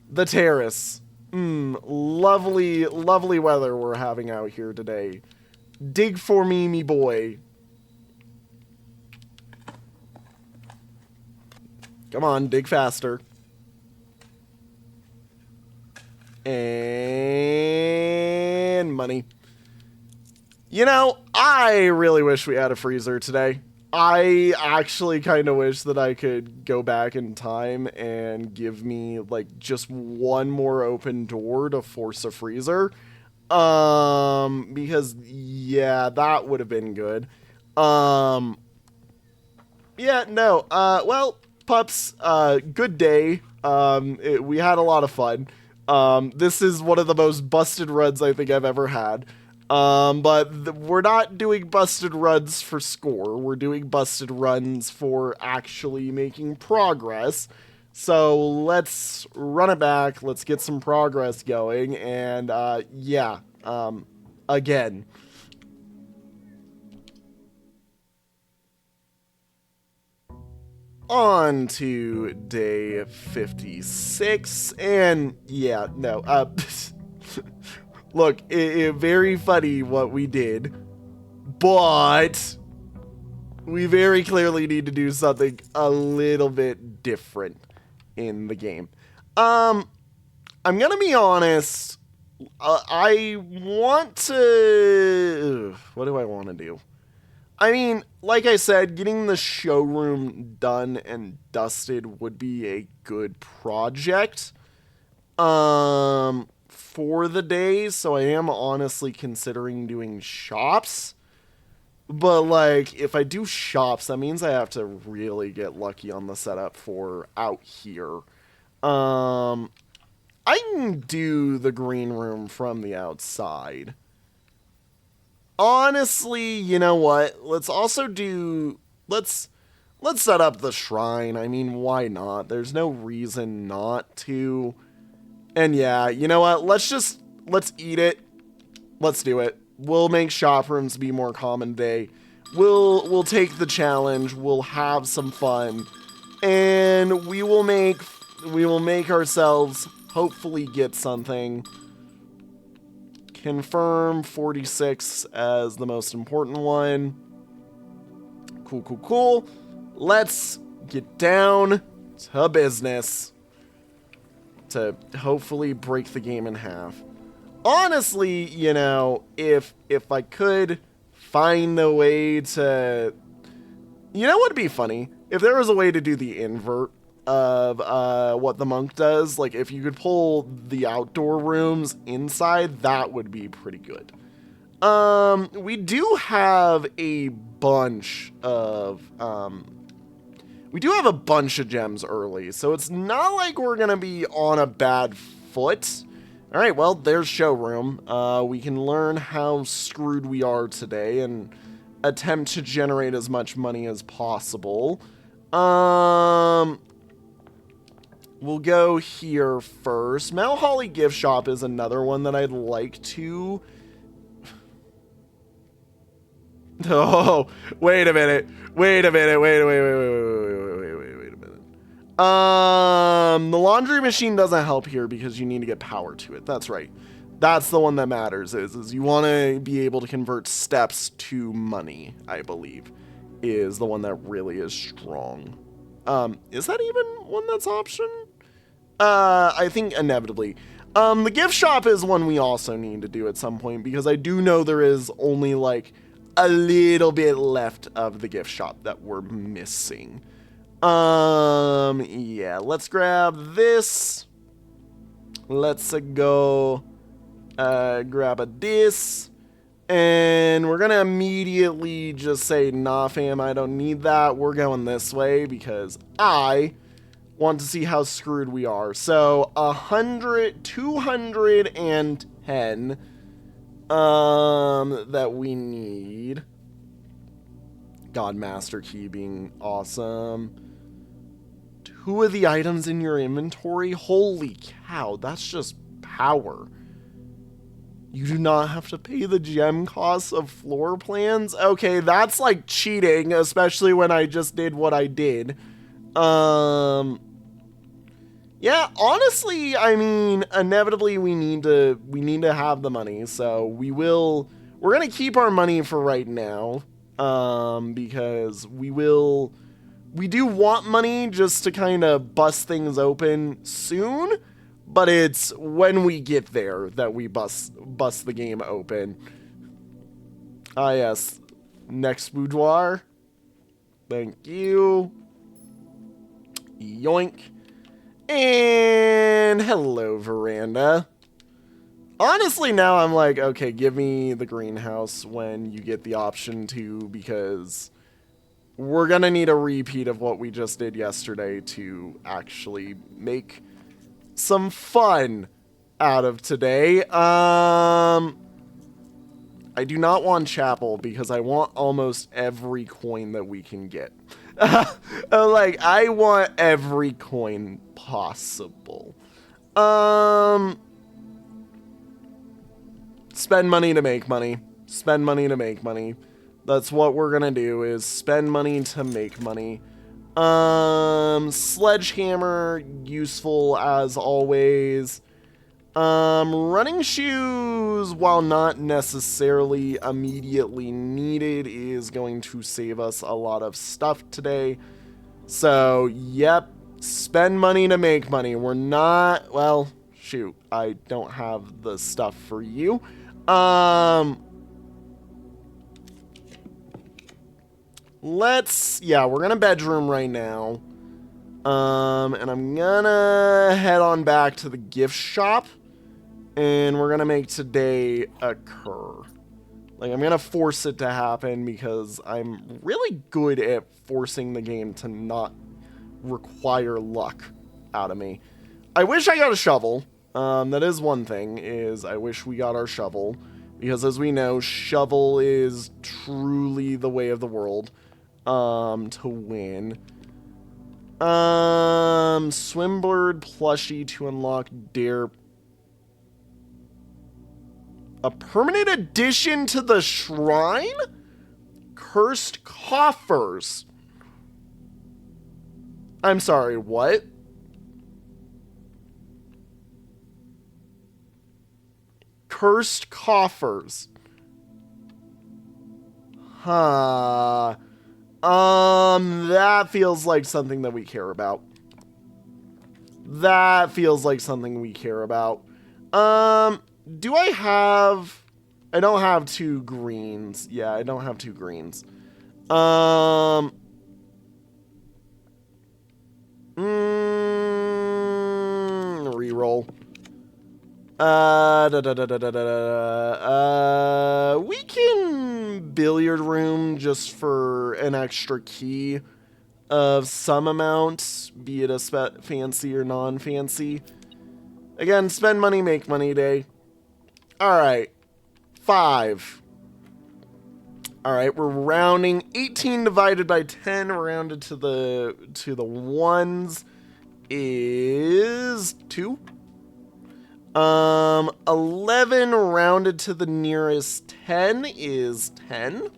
The terrace. Lovely, lovely weather we're having out here today. Dig for me boy. Come on, dig faster. And money. You know, I really wish we had a freezer today. I actually kind of wish that I could go back in time and give me like just one more open door to force a freezer. Because yeah, that would have been good. Um, yeah, no. Well, pups, good day. We had a lot of fun. This is one of the most busted runs I think I've ever had. But we're not doing busted runs for score. We're doing busted runs for actually making progress. So let's run it back. Let's get some progress going. And, yeah, again. On to day 56, and yeah, no, look, very funny what we did, but we very clearly need to do something a little bit different in the game. I'm gonna be honest, I want to, what do I want to do? I mean, like I said, getting the showroom done and dusted would be a good project for the day, so I am honestly considering doing shops. But like, if I do shops, that means I have to really get lucky on the setup for out here. I can do the green room from the outside. Honestly, you know what? Let's also do let's set up the shrine. I mean, why not? There's no reason not to. And yeah, you know what? Let's eat it. Let's do it. We'll make shop rooms be more common day. We'll take the challenge. We'll have some fun. And we will make ourselves hopefully get something. Confirm 46 as the most important one. Cool, cool, cool. Let's get down to business to hopefully break the game in half. Honestly, you know, if I could find a way to... You know what would be funny? If there was a way to do the invert of what the monk does, like if you could pull the outdoor rooms inside, that would be pretty good. We do have a bunch of gems early, so it's not like we're gonna be on a bad foot. All right, well, there's showroom. We can learn how screwed we are today and attempt to generate as much money as possible. We'll go here first. Mount Holly gift shop is another one that I'd like to... Oh, wait a minute. Wait a minute. Wait a minute. The laundry machine doesn't help here because you need to get power to it. That's right. That's the one that matters, is you want to be able to convert steps to money, I believe, is the one that really is strong. Is that even one that's option? I think inevitably. The gift shop is one we also need to do at some point because I do know there is only like a little bit left of the gift shop that we're missing. Yeah, let's grab this. Let's go, grab a this. And we're gonna immediately just say, nah fam, I don't need that. We're going this way because I want to see how screwed we are. So 210 that we need. God, Master Key being awesome. 2 of the items in your inventory? Holy cow, that's just power. You do not have to pay the gem costs of floor plans? Okay, that's like cheating, especially when I just did what I did. Yeah, honestly, I mean, inevitably we need to have the money, so we're gonna keep our money for right now, because we do want money just to kind of bust things open soon, but it's when we get there that we bust the game open. Ah, yes, Next boudoir. Thank you. Yoink. And hello, veranda. Honestly, now I'm like, okay, give me the greenhouse when you get the option to, because we're gonna need a repeat of what we just did yesterday to actually make some fun out of today. I do not want chapel because I want almost every coin that we can get. Like, I want every coin possible. Spend money to make money. Spend money to make money. That's what we're gonna do, is spend money to make money. Sledgehammer, useful as always. Running shoes, while not necessarily immediately needed, is going to save us a lot of stuff today. So, yep, spend money to make money. We're not, well, shoot, I don't have the stuff for you. We're gonna bedroom right now. And I'm gonna head on back to the gift shop. And we're gonna make today occur. Like, I'm gonna force it to happen because I'm really good at forcing the game to not require luck out of me. I wish I got a shovel. That is one thing, is I wish we got our shovel. Because as we know, shovel is truly the way of the world to win. Swimbird plushie to unlock Dare. A permanent addition to the shrine? Cursed coffers. I'm sorry, what? Cursed coffers. Huh. That feels like something that we care about. That feels like something we care about. Do I have... I don't have 2 greens. Yeah, I don't have 2 greens. Reroll. We can billiard room just for an extra key of some amount, be it a fancy or non-fancy. Again, spend money, make money day. Alright. 5. Alright, we're rounding. 18 divided by 10 rounded to the ones is 2. 11 rounded to the nearest 10 is 10.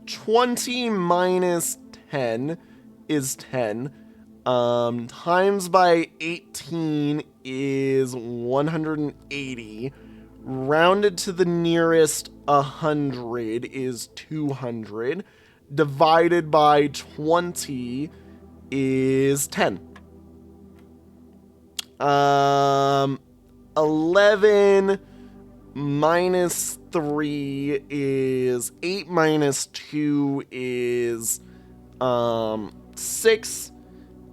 20 minus 10 is 10. Times by 18 is 180. Rounded to the nearest 100 is 200. Divided by 20 is 10. 11 minus 3 is 8 minus 2 is 6.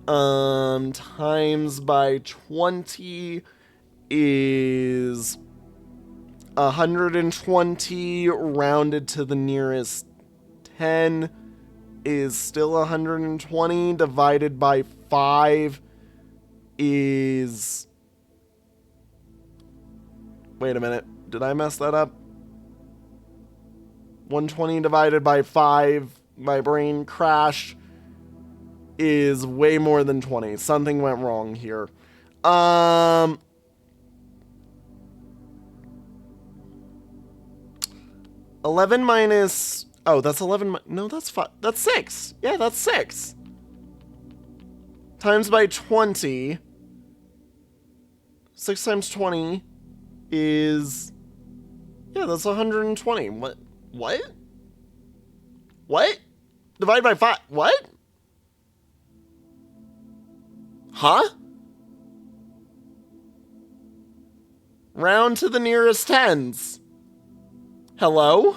Times by 20 is 120. Rounded to the nearest 10 is still 120. Divided by 5 is... Wait a minute. Did I mess that up? 120 divided by 5. My brain crashed. Is way more than 20. Something went wrong here. 11 minus... Oh, that's 11... No, that's 5. That's 6. Yeah, that's 6. Times by 20. 6 times 20 is... Yeah, that's 120. What? What? What? Divided by 5. What? Huh? Round to the nearest tens. Hello?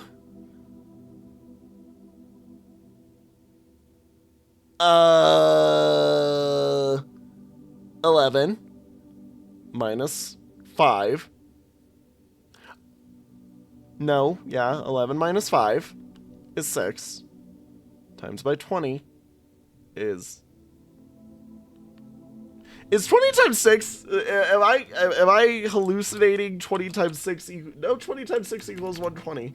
11 minus 5. No, yeah, 11 minus 5 is 6. Times by 20 is 20 times 6? Am I hallucinating? 20 times 6 no, 20 times 6 equals 120.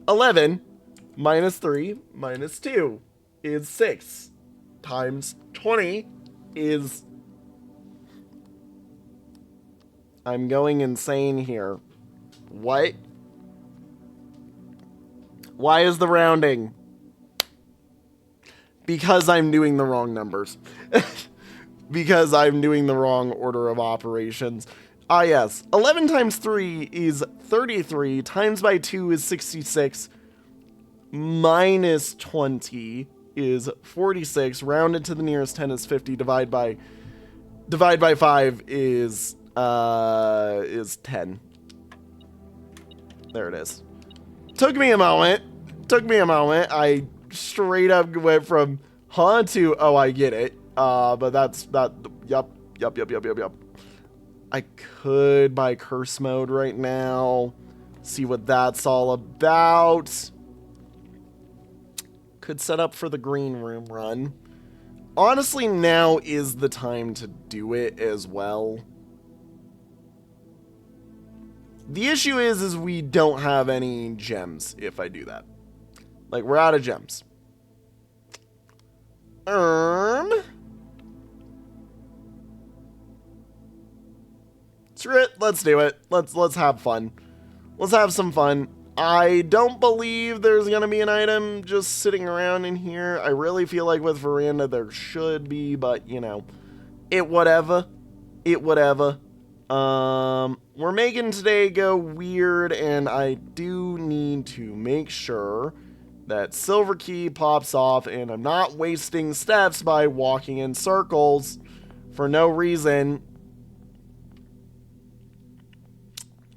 11 minus 3 minus 2 is 6. Times 20 is... I'm going insane here. What? Why is the rounding? Because I'm doing the wrong numbers. Because I'm doing the wrong order of operations. Ah, yes. 11 times 3 is 33. Times by 2 is 66. Minus 20 is 46. Rounded to the nearest 10 is 50. Divide by 5 is 10. There it is. Took me a moment. I straight up went from huh to oh, I get it. But that's that. Yup. I could buy curse mode right now. See what that's all about. Could set up for the green room run. Honestly, now is the time to do it as well. The issue is we don't have any gems if I do that. Like, we're out of gems. Screw it. Let's do it. Let's have fun. Let's have some fun. I don't believe there's gonna be an item just sitting around in here. I really feel like with Veranda there should be, but you know, it whatever. We're making today go weird, and I do need to make sure that silver key pops off and I'm not wasting steps by walking in circles for no reason.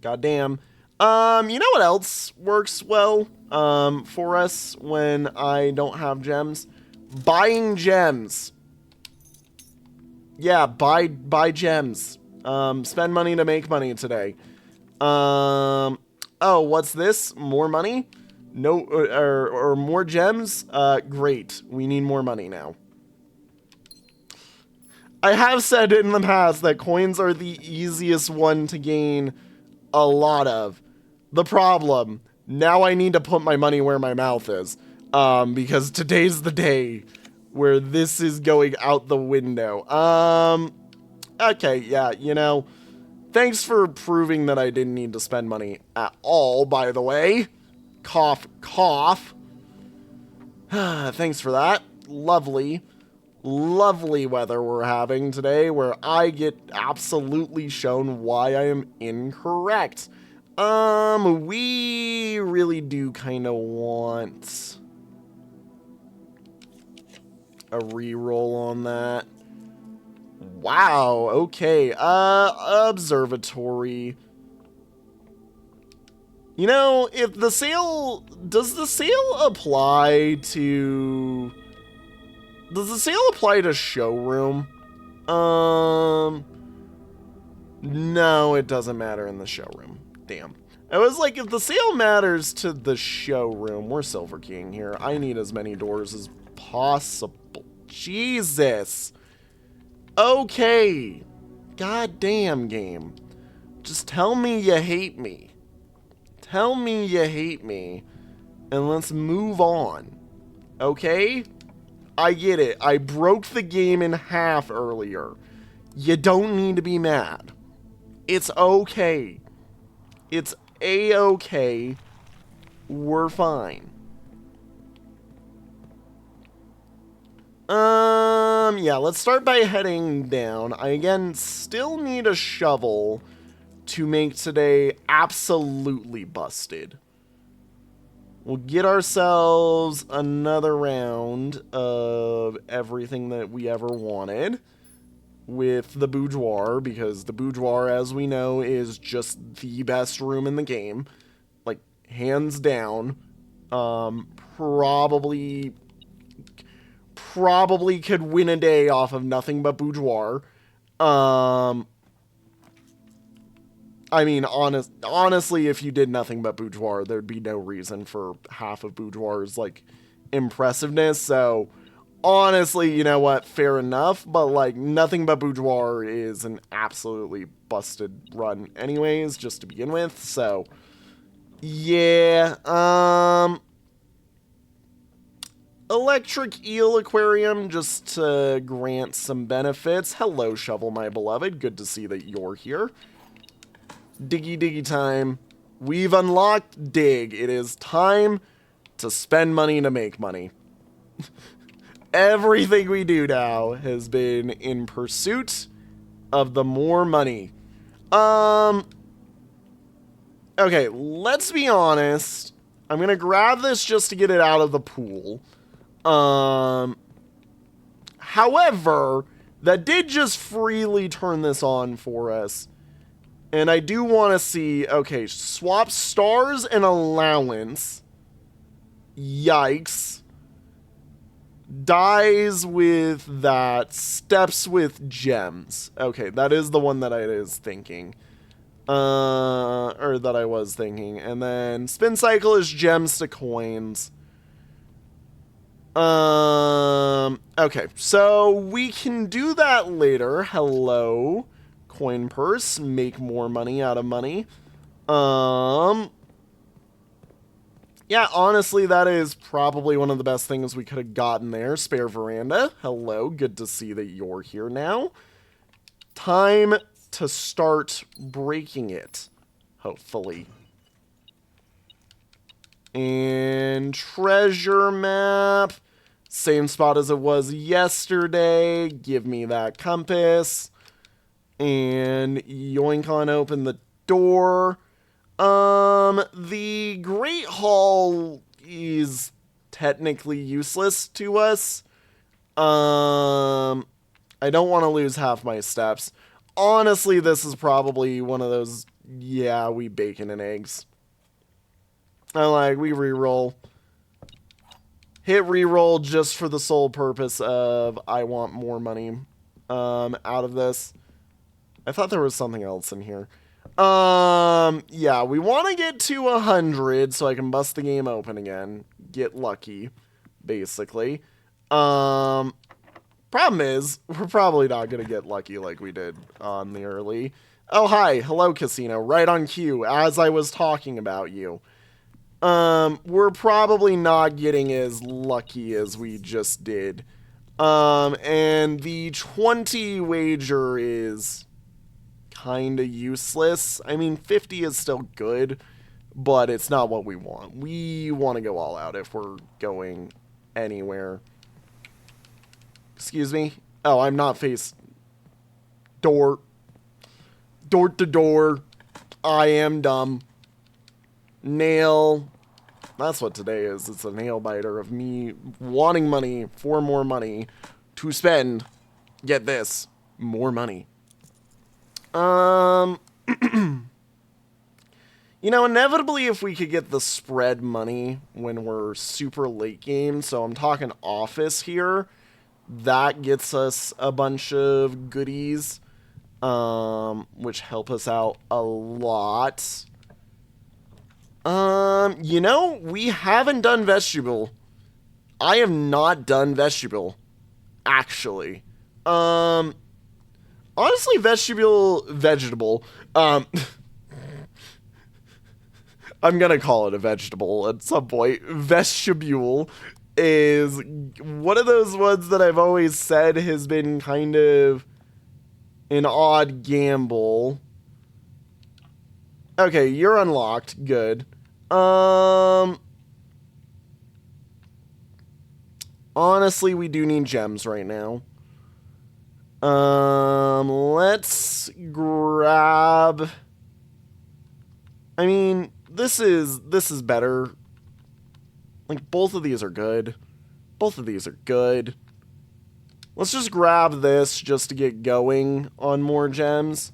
Goddamn. You know what else works well for us when I don't have gems? Buying gems. Yeah, buy gems. Spend money to make money today. Oh, what's this? More money? No, or more gems? Great. We need more money now. I have said in the past that coins are the easiest one to gain a lot of. The problem, now I need to put my money where my mouth is. Because today's the day where this is going out the window. Okay, yeah, you know, thanks for proving that I didn't need to spend money at all, by the way. Cough, cough. Thanks for that. Lovely weather we're having today where I get absolutely shown why I am incorrect. We really do kind of want a reroll on that. Wow, okay. Observatory. You know, if the sale... Does the sale apply to... Does the sale apply to showroom? No, it doesn't matter in the showroom. Damn. I was like, if the sale matters to the showroom, we're Silver King here. I need as many doors as possible. Jesus. Okay. Goddamn game. Just tell me you hate me. Tell me you hate me. And let's move on. Okay? I get it. I broke the game in half earlier. You don't need to be mad. It's okay. It's a-okay. We're fine. Yeah, let's start by heading down. I, again, still need a shovel to make today absolutely busted. We'll get ourselves another round of everything that we ever wanted with the boudoir, because the boudoir, as we know, is just the best room in the game. hands down. Probably could win a day off of nothing but boudoir. I mean, honestly, if you did nothing but boudoir, there'd be no reason for half of boudoir's, like, impressiveness. So, honestly, you know what? Fair enough. But, like, nothing but boudoir is an absolutely busted run anyways, just to begin with. So, yeah. Electric Eel Aquarium, just to grant some benefits. Hello, Shovel, my beloved. Good to see that you're here. Diggy time. We've unlocked Dig. It is time to spend money to make money. Everything we do now has been in pursuit of the more money. Okay, let's be honest. I'm gonna grab this just to get it out of the pool. However, that did just freely turn this on for us. And I do want to see, okay, swap stars and allowance. Yikes. Dies with that. Steps with gems. Okay, that is the one that I was thinking. Or that I was thinking. And then spin cycle is gems to coins. Okay, so we can do that later. Hello. Coin purse, make more money out of money. Yeah, honestly, that is probably one of the best things we could have gotten there. Spare veranda. Hello, good to see that you're here now. Time to start breaking it, hopefully. And treasure map. Same spot as it was yesterday. Give me that compass. And yoink on open the door. The Great Hall is technically useless to us. I don't want to lose half my steps. Honestly, this is probably one of those, yeah, we bacon and eggs. We reroll. Hit reroll just for the sole purpose of I want more money out of this. I thought there was something else in here. Yeah, we want to get to 100 so I can bust the game open again. Get lucky, basically. Problem is, we're probably not going to get lucky like we did on the early. Oh, hi. Hello, casino. Right on cue, as I was talking about you. We're probably not getting as lucky as we just did. And the 20 wager is kind of useless. I mean, 50 is still good, but it's not what we want. We want to go all out if we're going anywhere. Excuse me? Oh, I'm not face... Door to door. I am dumb. Nail. That's what today is. It's a nail biter of me wanting money for more money to spend. Get this. More money. You know, inevitably if we could get the spread money when we're super late game, so I'm talking office here, that gets us a bunch of goodies, which help us out a lot. You know, we haven't done vestibule. I have not done vestibule, actually. Honestly, vegetable. I'm gonna call it a vegetable at some point. Vestibule is one of those ones that I've always said has been kind of an odd gamble. Okay, you're unlocked. Good. Honestly, we do need gems right now. Let's grab... I mean, this is better. Like, both of these are good. Both of these are good. Let's just grab this just to get going on more gems.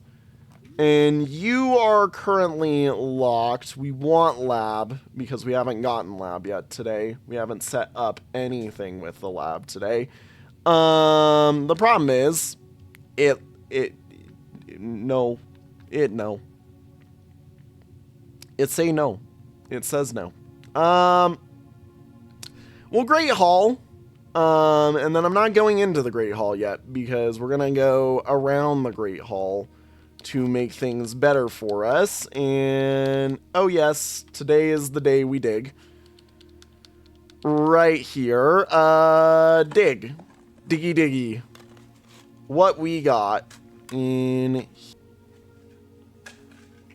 And you are currently locked. We want lab because we haven't gotten lab yet today. We haven't set up anything with the lab today. The problem is no. It say no. It says no. Well, Great Hall. And then I'm not going into the Great Hall yet because we're gonna go around the Great Hall to make things better for us. And oh yes, today is the day we dig. Right here. Dig. Diggy diggy. What we got in...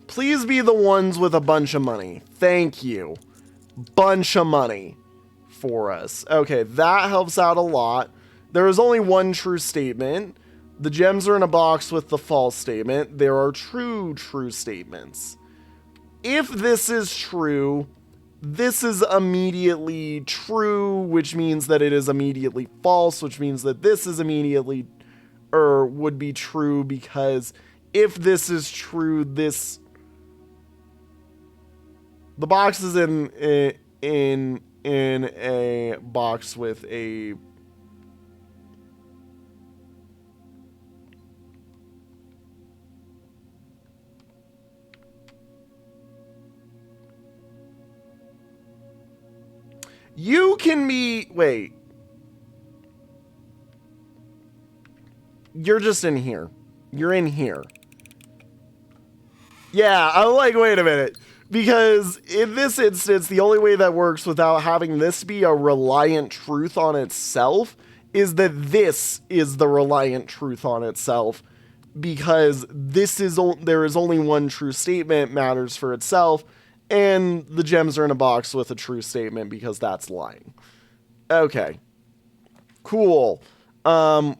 Please be the ones with a bunch of money. Thank you. Bunch of money for us. Okay, that helps out a lot. There is only one true statement. The gems are in a box with the false statement. There are true statements. If this is true, this is immediately true, which means that it is immediately false, which means that this is immediately, or would be true, because if this is true, this... The box is in a box with a... You can be... Wait. You're just in here. You're in here. Yeah, I'm like, wait a minute. Because in this instance, the only way that works without having this be a reliant truth on itself is that this is the reliant truth on itself. Because this is there is only one true statement, matters for itself, and the gems are in a box with a true statement because that's lying. Okay. Cool.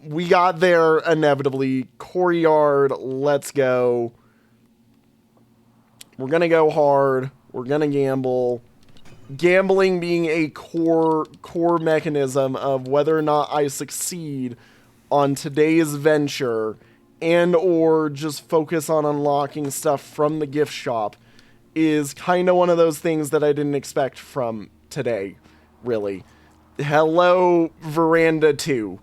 We got there inevitably. Courtyard, let's go. We're going to go hard. We're going to gamble. Gambling being a core mechanism of whether or not I succeed on today's venture and or just focus on unlocking stuff from the gift shop is kind of one of those things that I didn't expect from today, really. Hello, Veranda 2.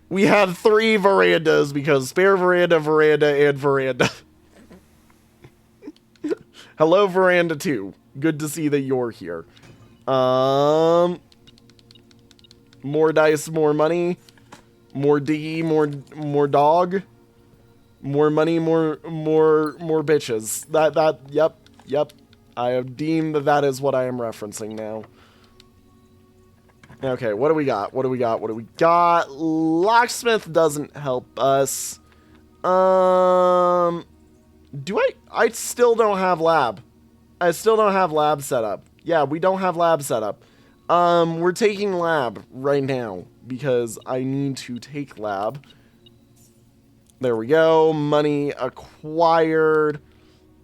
We had 3 verandas because spare veranda, veranda, and veranda. Hello, Veranda 2. Good to see that you're here. More dice, more money. More diggy, more dog. More money, more bitches. Yep. I have deemed that is what I am referencing now. Okay, what do we got? Locksmith doesn't help us. I still don't have lab. I still don't have lab set up. Yeah, we don't have lab set up. We're taking lab right now because I need to take lab. There we go. Money acquired.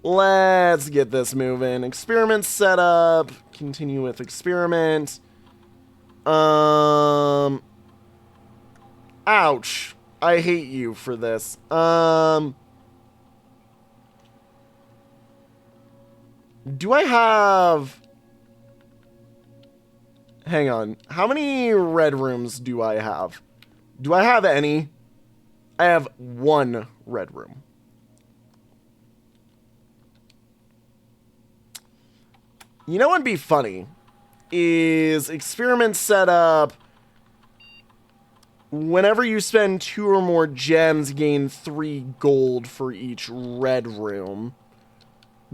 Let's get this moving. Experiment set up. Continue with experiment. Ouch. I hate you for this. Do I have... Hang on. How many red rooms do I have? Do I have any? I have 1 red room. You know what'd be funny? Is experiment setup. Whenever you spend 2 or more gems, gain 3 gold for each red room.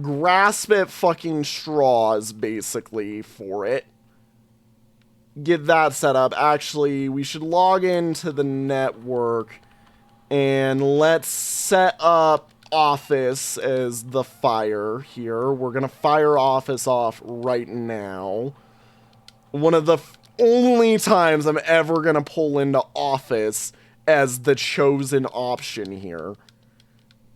Grasp at fucking straws, basically, for it. Get that set up. Actually, we should log into the network and let's set up office as the fire here. We're gonna fire office off right now. One of the only times I'm ever gonna pull into office as the chosen option here.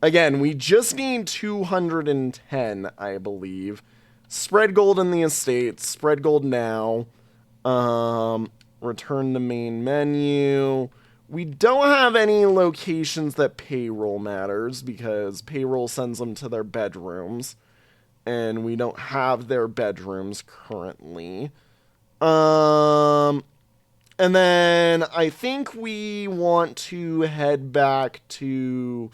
Again, we just need 210, I believe. Spread gold in the estate. Spread gold now. Return to main menu. We don't have any locations that payroll matters because payroll sends them to their bedrooms. And we don't have their bedrooms currently. And then I think we want to head back to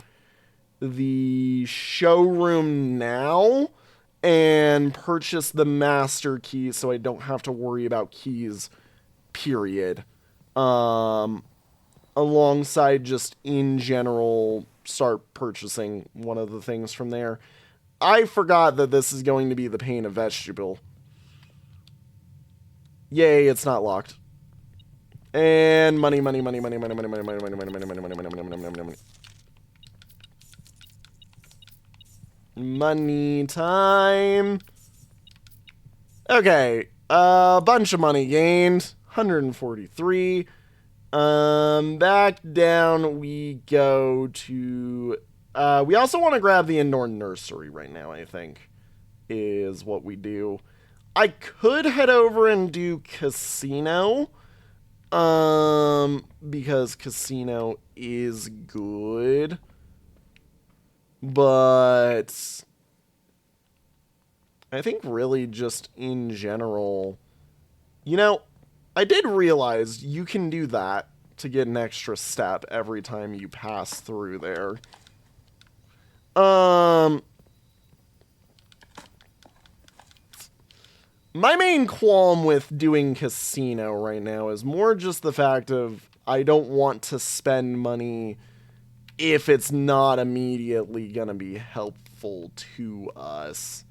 the showroom now and purchase the master key so I don't have to worry about keys, period. Alongside just in general start purchasing one of the things from there. I forgot that this is going to be the pain of vegetable. Yay, it's not locked. And money. Money time. Okay, a bunch of money gained. 143. Back down we go to... we also want to grab the indoor nursery right now, I think, is what we do. I could head over and do casino, because casino is good, but I think really just in general, you know, I did realize you can do that to get an extra step every time you pass through there. My main qualm with doing casino right now is more just the fact of I don't want to spend money if it's not immediately gonna be helpful to us.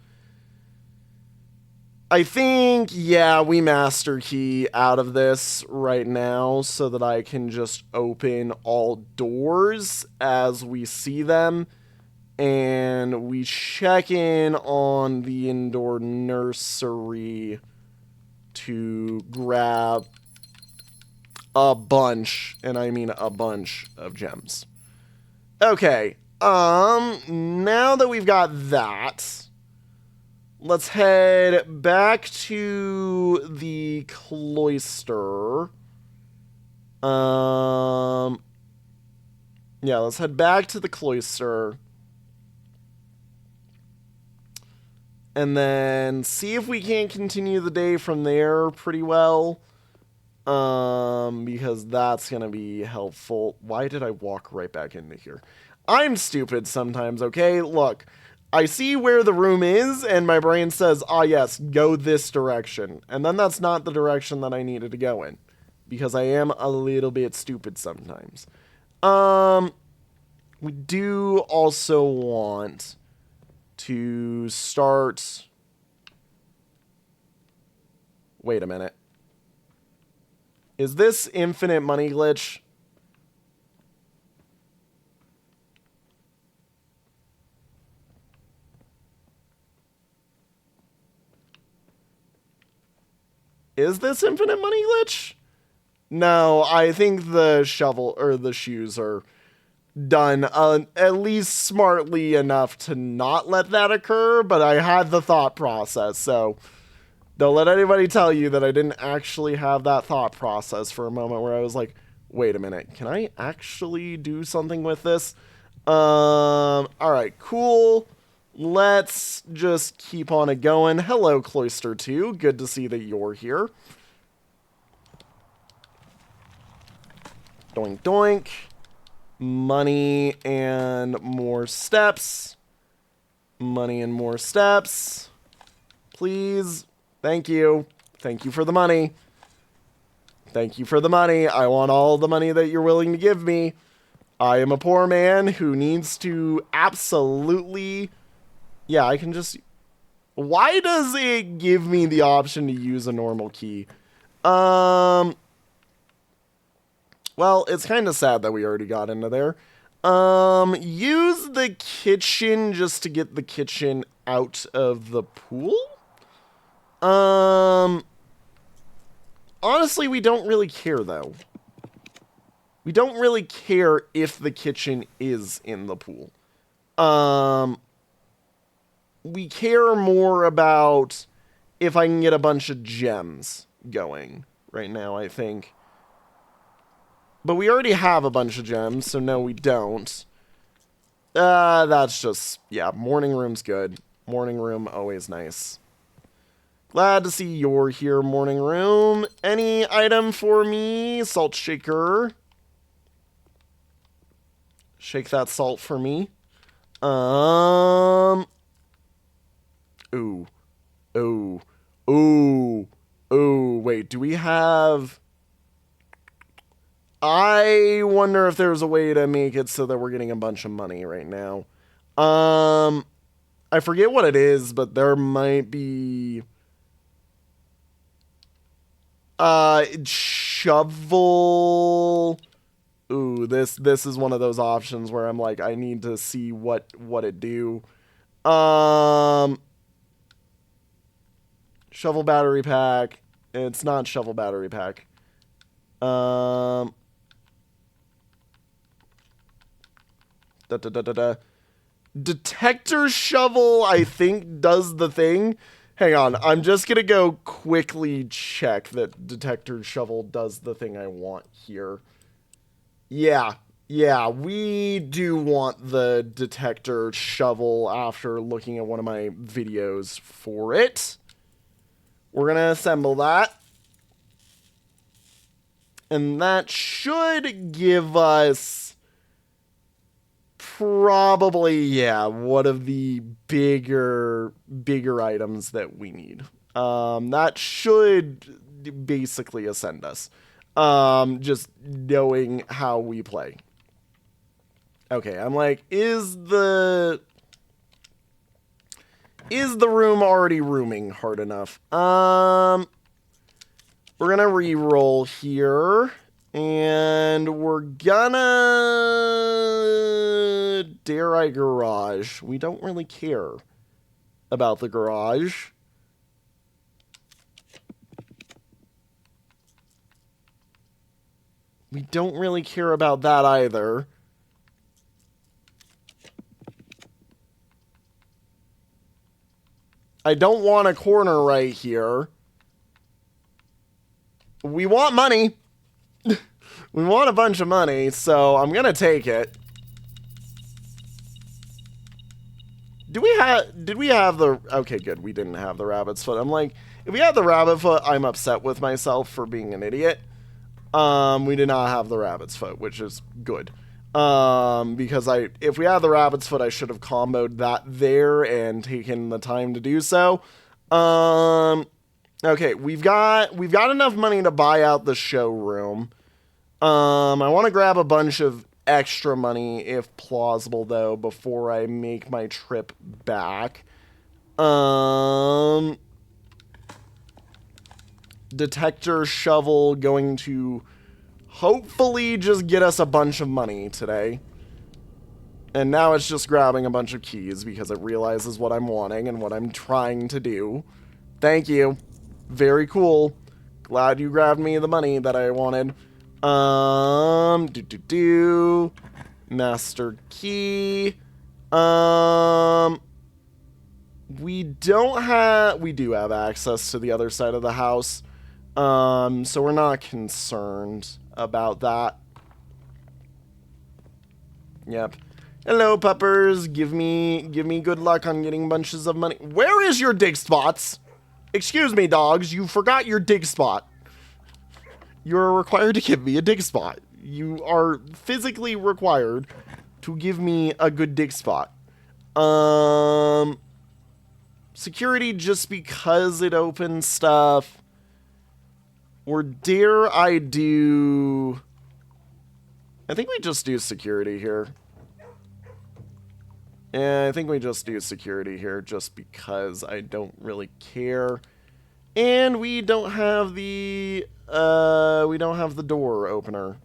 I think, yeah, we master key out of this right now so that I can just open all doors as we see them. And we check in on the indoor nursery to grab a bunch, and I mean a bunch of gems. Okay, now that we've got that, let's head back to the cloister. Yeah, let's head back to the cloister. And then see if we can't continue the day from there pretty well. Because that's going to be helpful. Why did I walk right back into here? I'm stupid sometimes, okay? Look, I see where the room is, and my brain says, ah, yes, go this direction. And then that's not the direction that I needed to go in. Because I am a little bit stupid sometimes. We do also want to start... Wait a minute. Is this infinite money glitch? Is this infinite money glitch? No, I think the shovel or the shoes are done at least smartly enough to not let that occur, but I had the thought process, so don't let anybody tell you that I didn't actually have that thought process for a moment where I was like, wait a minute, can I actually do something with this? Alright, cool. Let's just keep on it going. Hello, Cloister 2. Good to see that you're here. Doink, doink. Money and more steps. Money and more steps. Please. Thank you. Thank you for the money. Thank you for the money. I want all the money that you're willing to give me. I am a poor man who needs to absolutely... Yeah, I can just... Why does it give me the option to use a normal key? Well, it's kind of sad that we already got into there. Use the kitchen just to get the kitchen out of the pool? Honestly, we don't really care, though. We don't really care if the kitchen is in the pool. We care more about if I can get a bunch of gems going right now, I think. But we already have a bunch of gems, so no, we don't. That's just, yeah, morning room's good. Morning room, always nice. Glad to see you're here, morning room. Any item for me? Salt shaker. Shake that salt for me. Ooh. Ooh. Ooh. Ooh. Wait, do we have... I wonder if there's a way to make it so that we're getting a bunch of money right now. I forget what it is, but there might be... shovel... Ooh, this is one of those options where I'm like, I need to see what it do. Shovel battery pack. It's not shovel battery pack. Detector shovel, I think, does the thing. Hang on, I'm just gonna go quickly check that detector shovel does the thing I want here. Yeah, we do want the detector shovel after looking at one of my videos for it. We're gonna assemble that. And that should give us probably, yeah, one of the bigger items that we need. That should basically ascend us. Just knowing how we play. Okay, I'm like, is the room already rooming hard enough? We're gonna re-roll here. And we're gonna... Dare I garage? We don't really care about the garage. We don't really care about that either. I don't want a corner right here. We want money. We want a bunch of money, so I'm gonna take it. Did we have the... Okay, good. We didn't have the rabbit's foot. I'm like, if we had the rabbit foot, I'm upset with myself for being an idiot. We did not have the rabbit's foot, which is good. Because if we had the rabbit's foot, I should have comboed that there and taken the time to do so. Okay, we've got enough money to buy out the showroom. I want to grab a bunch of extra money, if plausible, though, before I make my trip back. Detector shovel going to hopefully just get us a bunch of money today. And now it's just grabbing a bunch of keys because it realizes what I'm wanting and what I'm trying to do. Thank you. Very cool. Glad you grabbed me the money that I wanted. Master key. We do have access to the other side of the house. So we're not concerned about that. Yep. Hello, puppers. Give me good luck on getting bunches of money. Where is your dig spots? Excuse me, dogs. You forgot your dig spot. You're required to give me a dig spot. You are physically required to give me a good dig spot. Security just because it opens stuff. Or dare I do... I think we just do security here. Yeah, I think we just do security here just because I don't really care. And we don't have the door opener.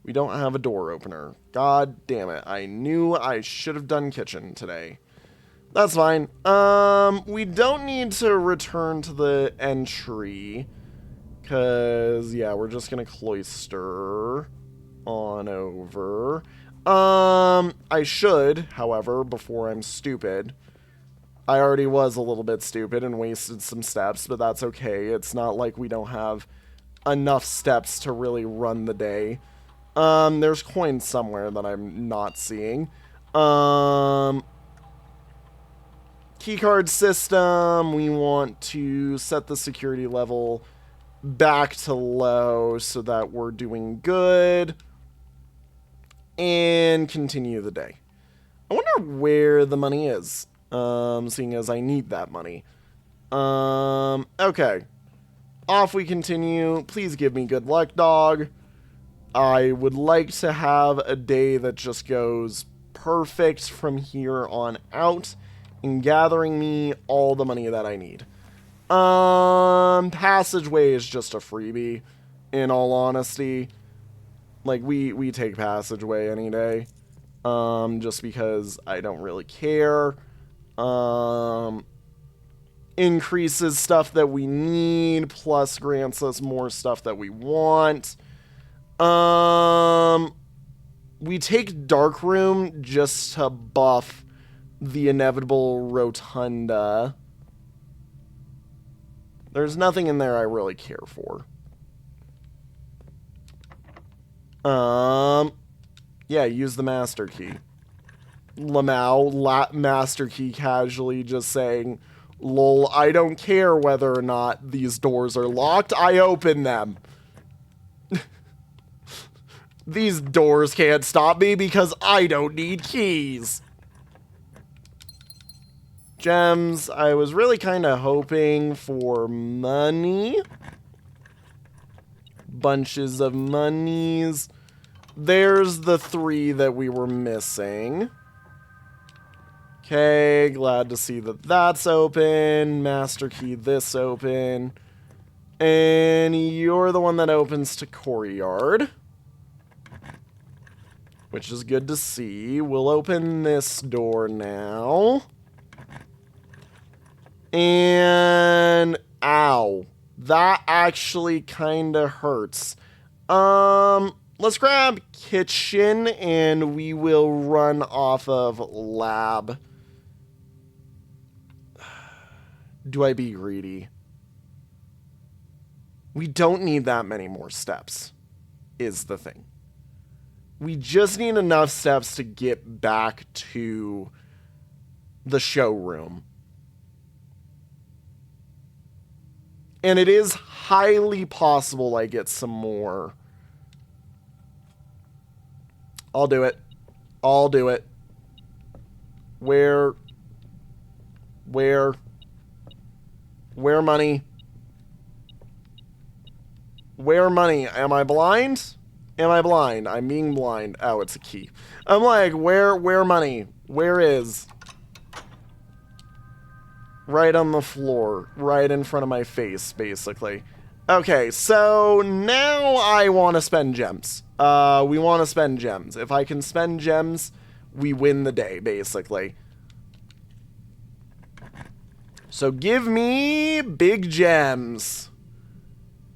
We don't have a door opener. God damn it. I knew I should have done kitchen today. That's fine. We don't need to return to the entry. Because, yeah, we're just going to cloister on over. I should, however, before I'm stupid. I already was a little bit stupid and wasted some steps, but that's okay. It's not like we don't have enough steps to really run the day. There's coins somewhere that I'm not seeing. Keycard system, we want to set the security level back to low so that we're doing good. And continue the day. I wonder where the money is, seeing as I need that money. Okay. Off we continue. Please give me good luck, dog. I would like to have a day that just goes perfect from here on out in gathering me all the money that I need. Passageway is just a freebie, in all honesty. Like, we take passageway any day. Just because I don't really care. Increases stuff that we need, plus grants us more stuff that we want. We take Dark Room just to buff the inevitable Rotunda. There's nothing in there I really care for. Yeah, use the master key. Lamau, master key casually just saying, lol, I don't care whether or not these doors are locked, I open them. These doors can't stop me because I don't need keys. Gems, I was really kind of hoping for money. Bunches of monies. There's the 3 that we were missing. Okay, glad to see that that's open. Master key this open. And you're the one that opens to Courtyard, which is good to see. We'll open this door now. And ow. That actually kind of hurts. Let's grab kitchen and we will run off of lab. Do I be greedy? We don't need that many more steps, is the thing. We just need enough steps to get back to the showroom. And it is highly possible I get some more. I'll do it. I'll do it. Where money? Where money? Am I blind? Am I blind? I'm being blind. Oh, it's a key. I'm like, where money? Where is? Right on the floor. Right in front of my face, basically. Okay, so now I want to spend gems. We want to spend gems. If I can spend gems, we win the day, basically. So give me big gems.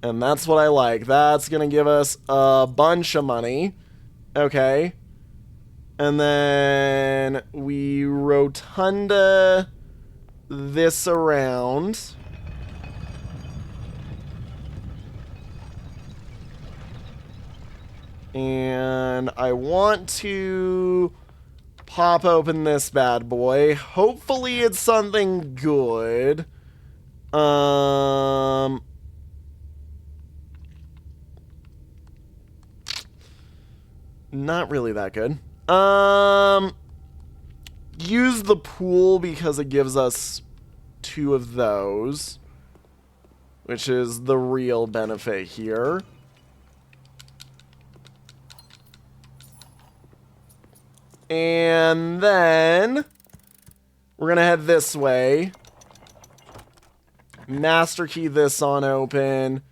And that's what I like. That's going to give us a bunch of money. Okay. And then we rotunda this around. And I want to pop open this bad boy. Hopefully it's something good. Not really that good. Use the pool because it gives us 2 of those, which is the real benefit here. And then we're going to head this way. Master key this on open.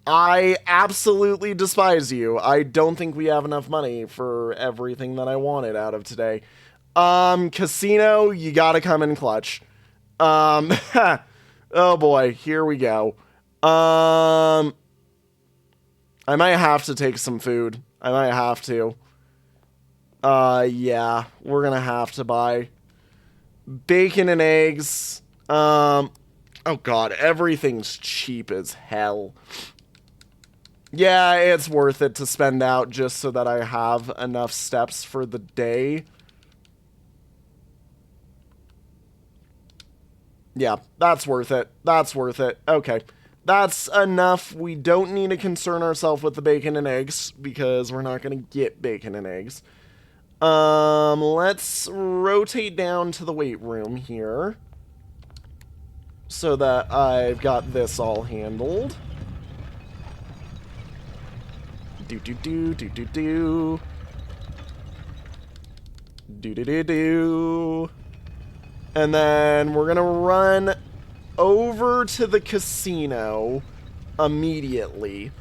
I absolutely despise you. I don't think we have enough money for everything that I wanted out of today. Casino, you gotta come in clutch. Oh boy, here we go. I might have to take some food. I might have to. Yeah, we're gonna have to buy bacon and eggs. Oh god, everything's cheap as hell. Yeah, it's worth it to spend out just so that I have enough steps for the day. Yeah, that's worth it. That's worth it. Okay. That's enough. We don't need to concern ourselves with the bacon and eggs because we're not going to get bacon and eggs. Let's rotate down to the weight room here so that I've got this all handled. Do do do do do do. Do do do do. And then we're gonna run over to the casino immediately.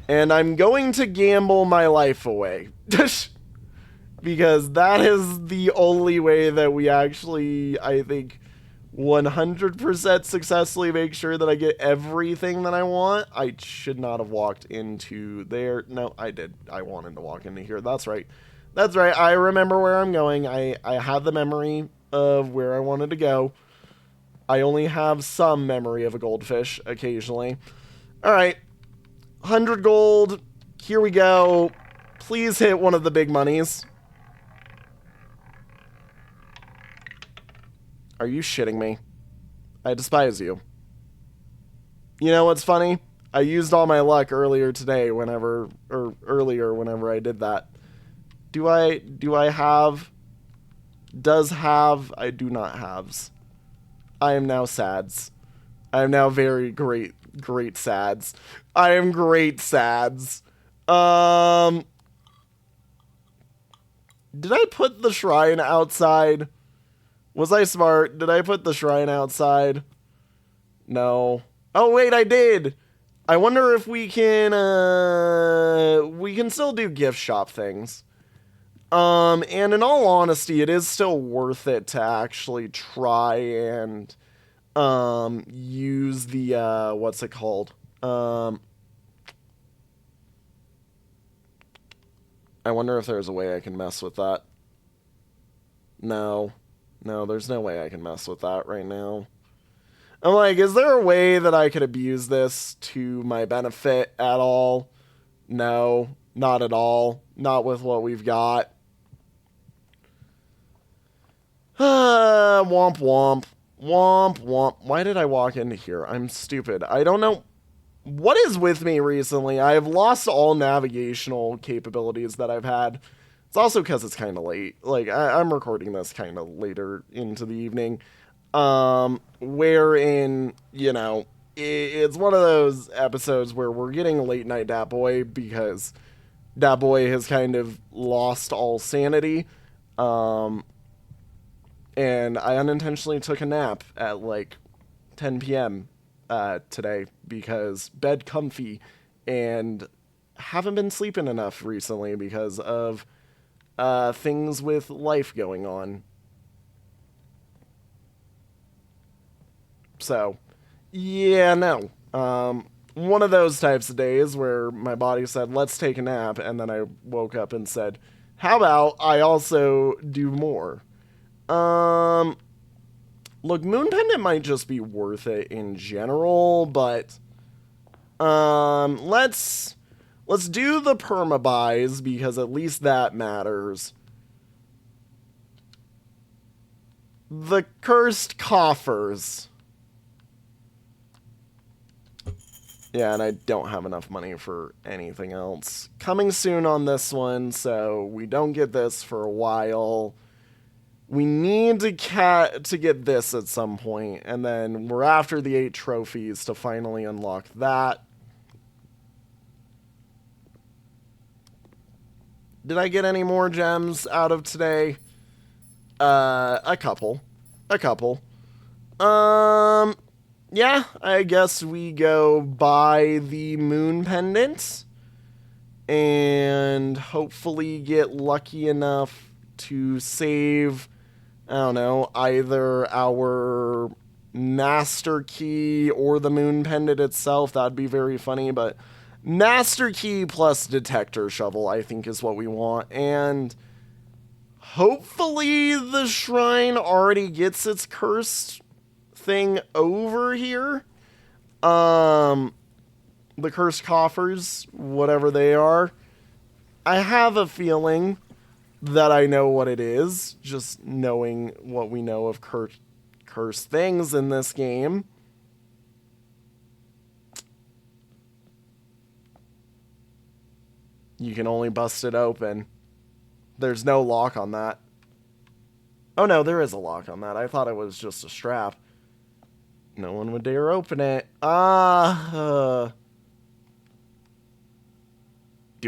And I'm going to gamble my life away. Because that is the only way that we actually, I think, 100% successfully make sure that I get everything that I want. I should not have walked into there. No, I did. I wanted to walk into here. That's right. That's right. I remember where I'm going. I have the memory of where I wanted to go. I only have some memory of a goldfish occasionally. All right. 100 gold. Here we go. Please hit one of the big monies. Are you shitting me? I despise you. You know what's funny? I used all my luck earlier today whenever I did that. Do I have? Does have? I do not haves. I am now sads. I am now very great sads. I am great sads. Did I put the shrine outside? Was I smart? Did I put the shrine outside? No. Oh, wait, I did. I wonder if we can still do gift shop things. And in all honesty, it is still worth it to actually try and, use the, what's it called? I wonder if there's a way I can mess with that. No. No, there's no way I can mess with that right now. I'm like, is there a way that I could abuse this to my benefit at all? No, not at all. Not with what we've got. Womp womp. Womp womp. Why did I walk into here? I'm stupid. I don't know. What is with me recently? I have lost all navigational capabilities that I've had. It's also because it's kind of late. Like, I'm recording this kind of later into the evening. Wherein, you know, it's one of those episodes where we're getting late night Dat Boy because Dat Boy has kind of lost all sanity. And I unintentionally took a nap at like 10 p.m. Today because bed comfy and haven't been sleeping enough recently because of things with life going on. So, yeah, no. One of those types of days where my body said, let's take a nap, and then I woke up and said, how about I also do more? Look, Moon Pendant might just be worth it in general, but let's do the perma buys because at least that matters. The cursed coffers. Yeah, and I don't have enough money for anything else. Coming soon on this one, so we don't get this for a while. We need to get this at some point, and then we're after the 8 trophies to finally unlock that. Did I get any more gems out of today? A couple. Yeah, I guess we go buy the moon pendant and hopefully get lucky enough to save, I don't know, either our master key or the moon pendant itself. That'd be very funny, but master key plus detector shovel, I think, is what we want. And hopefully the shrine already gets its cursed thing over here. the cursed coffers, whatever they are. I have a feeling that I know what it is, just knowing what we know of cursed things in this game. You can only bust it open. There's no lock on that. Oh no, there is a lock on that. I thought it was just a strap. No one would dare open it. Do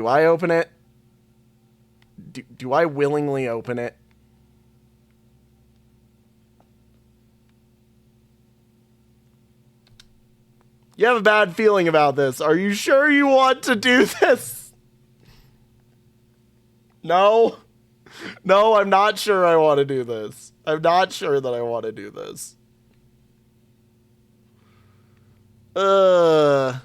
I open it? Do I willingly open it? You have a bad feeling about this. Are you sure you want to do this? No? No, I'm not sure I want to do this. I'm not sure that I want to do this. I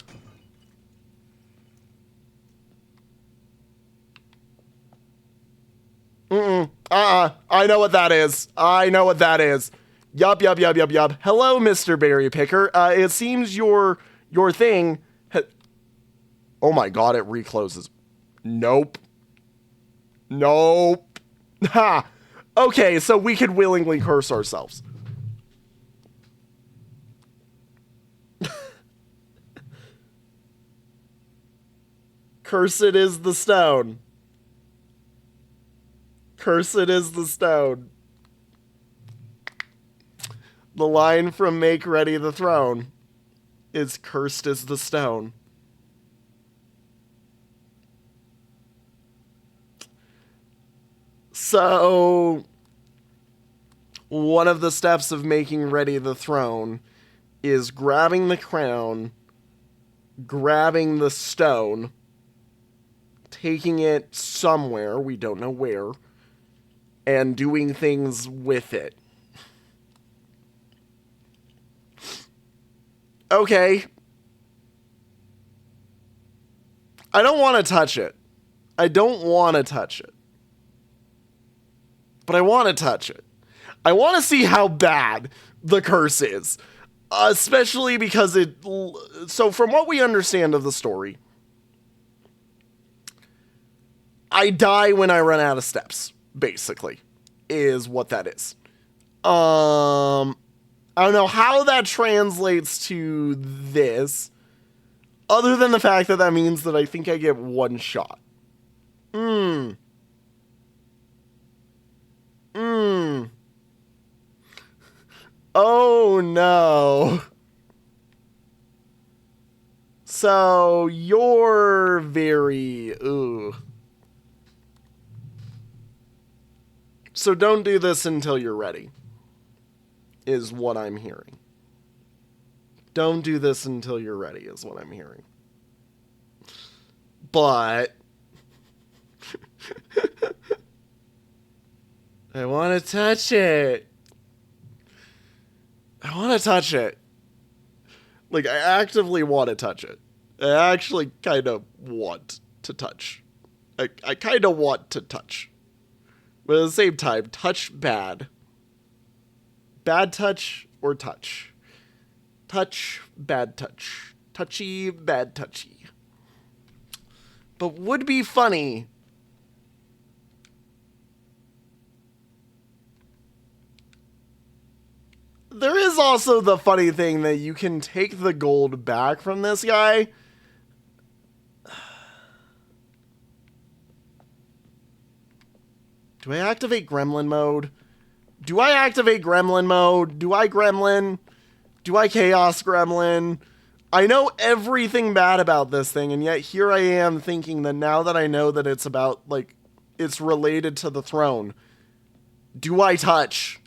know what that is. I know what that is. Yup. Hello, Mr. Berry Picker. It seems your thing... Oh my god, it recloses. Nope. Ha! Okay, so we could willingly curse ourselves. Cursed is the stone. Cursed is the stone. The line from Make Ready the Throne is cursed is the stone. So, one of the steps of making ready the throne is grabbing the crown, grabbing the stone, taking it somewhere, we don't know where, and doing things with it. Okay. I don't want to touch it. I don't want to touch it. But I want to touch it. I want to see how bad the curse is. Especially because it... So from what we understand of the story, I die when I run out of steps, basically, is what that is. I don't know how that translates to this, other than the fact that that means that I think I get one shot. Oh no. So you're very... Ooh. So don't do this until you're ready, is what I'm hearing. Don't do this until you're ready, is what I'm hearing. But... I want to touch it. I want to touch it. Like, I actively want to touch it. I actually kind of want to touch. I kind of want to touch. But at the same time, touch bad. Bad touch or touch? Touch, bad touch. Touchy, bad touchy. But would be funny. There is also the funny thing that you can take the gold back from this guy. Do I activate gremlin mode? Do I activate gremlin mode? Do I gremlin? Do I chaos gremlin? I know everything bad about this thing, and yet here I am thinking that now that I know that it's about, like, it's related to the throne. Do I touch?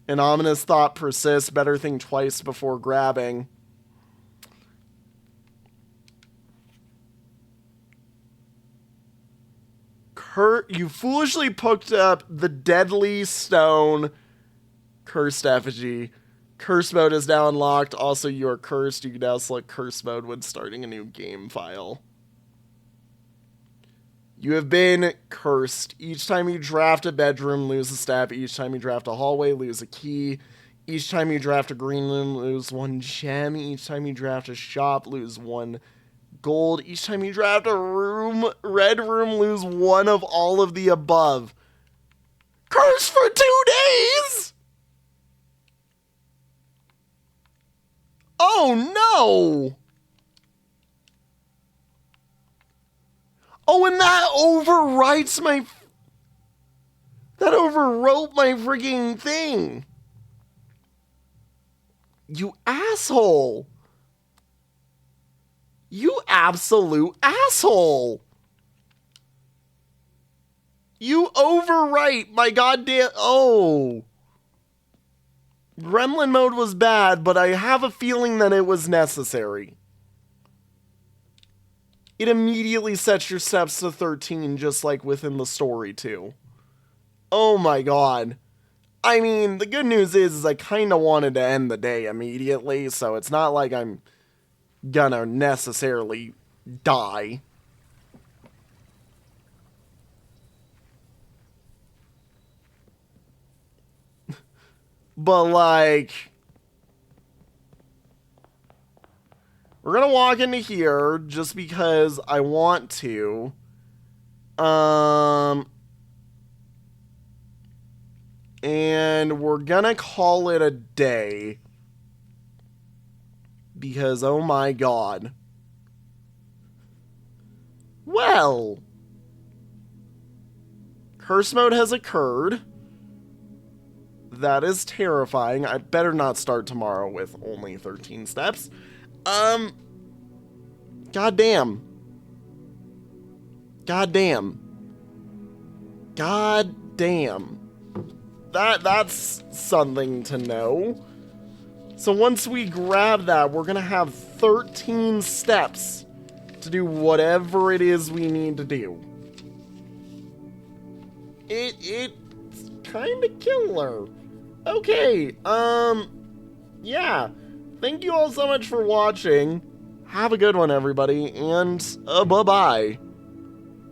An ominous thought persists. Better think twice before grabbing. You foolishly picked up the deadly stone. Cursed effigy. Curse mode is now unlocked. Also, you are cursed. You can now select curse mode when starting a new game file. You have been cursed. Each time you draft a bedroom, lose a step. Each time you draft a hallway, lose a key. Each time you draft a green room, lose 1 gem. Each time you draft a shop, lose 1 gold. Each time you draft a red room, lose 1 of all of the above. Curse for 2 days? Oh no! Oh, and that overwrites my... That overwrote my freaking thing. You asshole. You absolute asshole. You overwrite my goddamn... Oh. Gremlin mode was bad, but I have a feeling that it was necessary. It immediately sets your steps to 13, just like within the story, too. Oh my god. I mean, the good news is I kind of wanted to end the day immediately, so it's not like I'm gonna necessarily die. But, like... We're gonna walk into here just because I want to. And we're gonna call it a day. Because, oh my god. Well. Curse mode has occurred. That is terrifying. I better not start tomorrow with only 13 steps. Goddamn. Goddamn. Goddamn. That's something to know. So once we grab that, we're gonna have 13 steps to do whatever it is we need to do. It's kinda killer. Okay, yeah. Thank you all so much for watching. Have a good one, everybody, and bye-bye.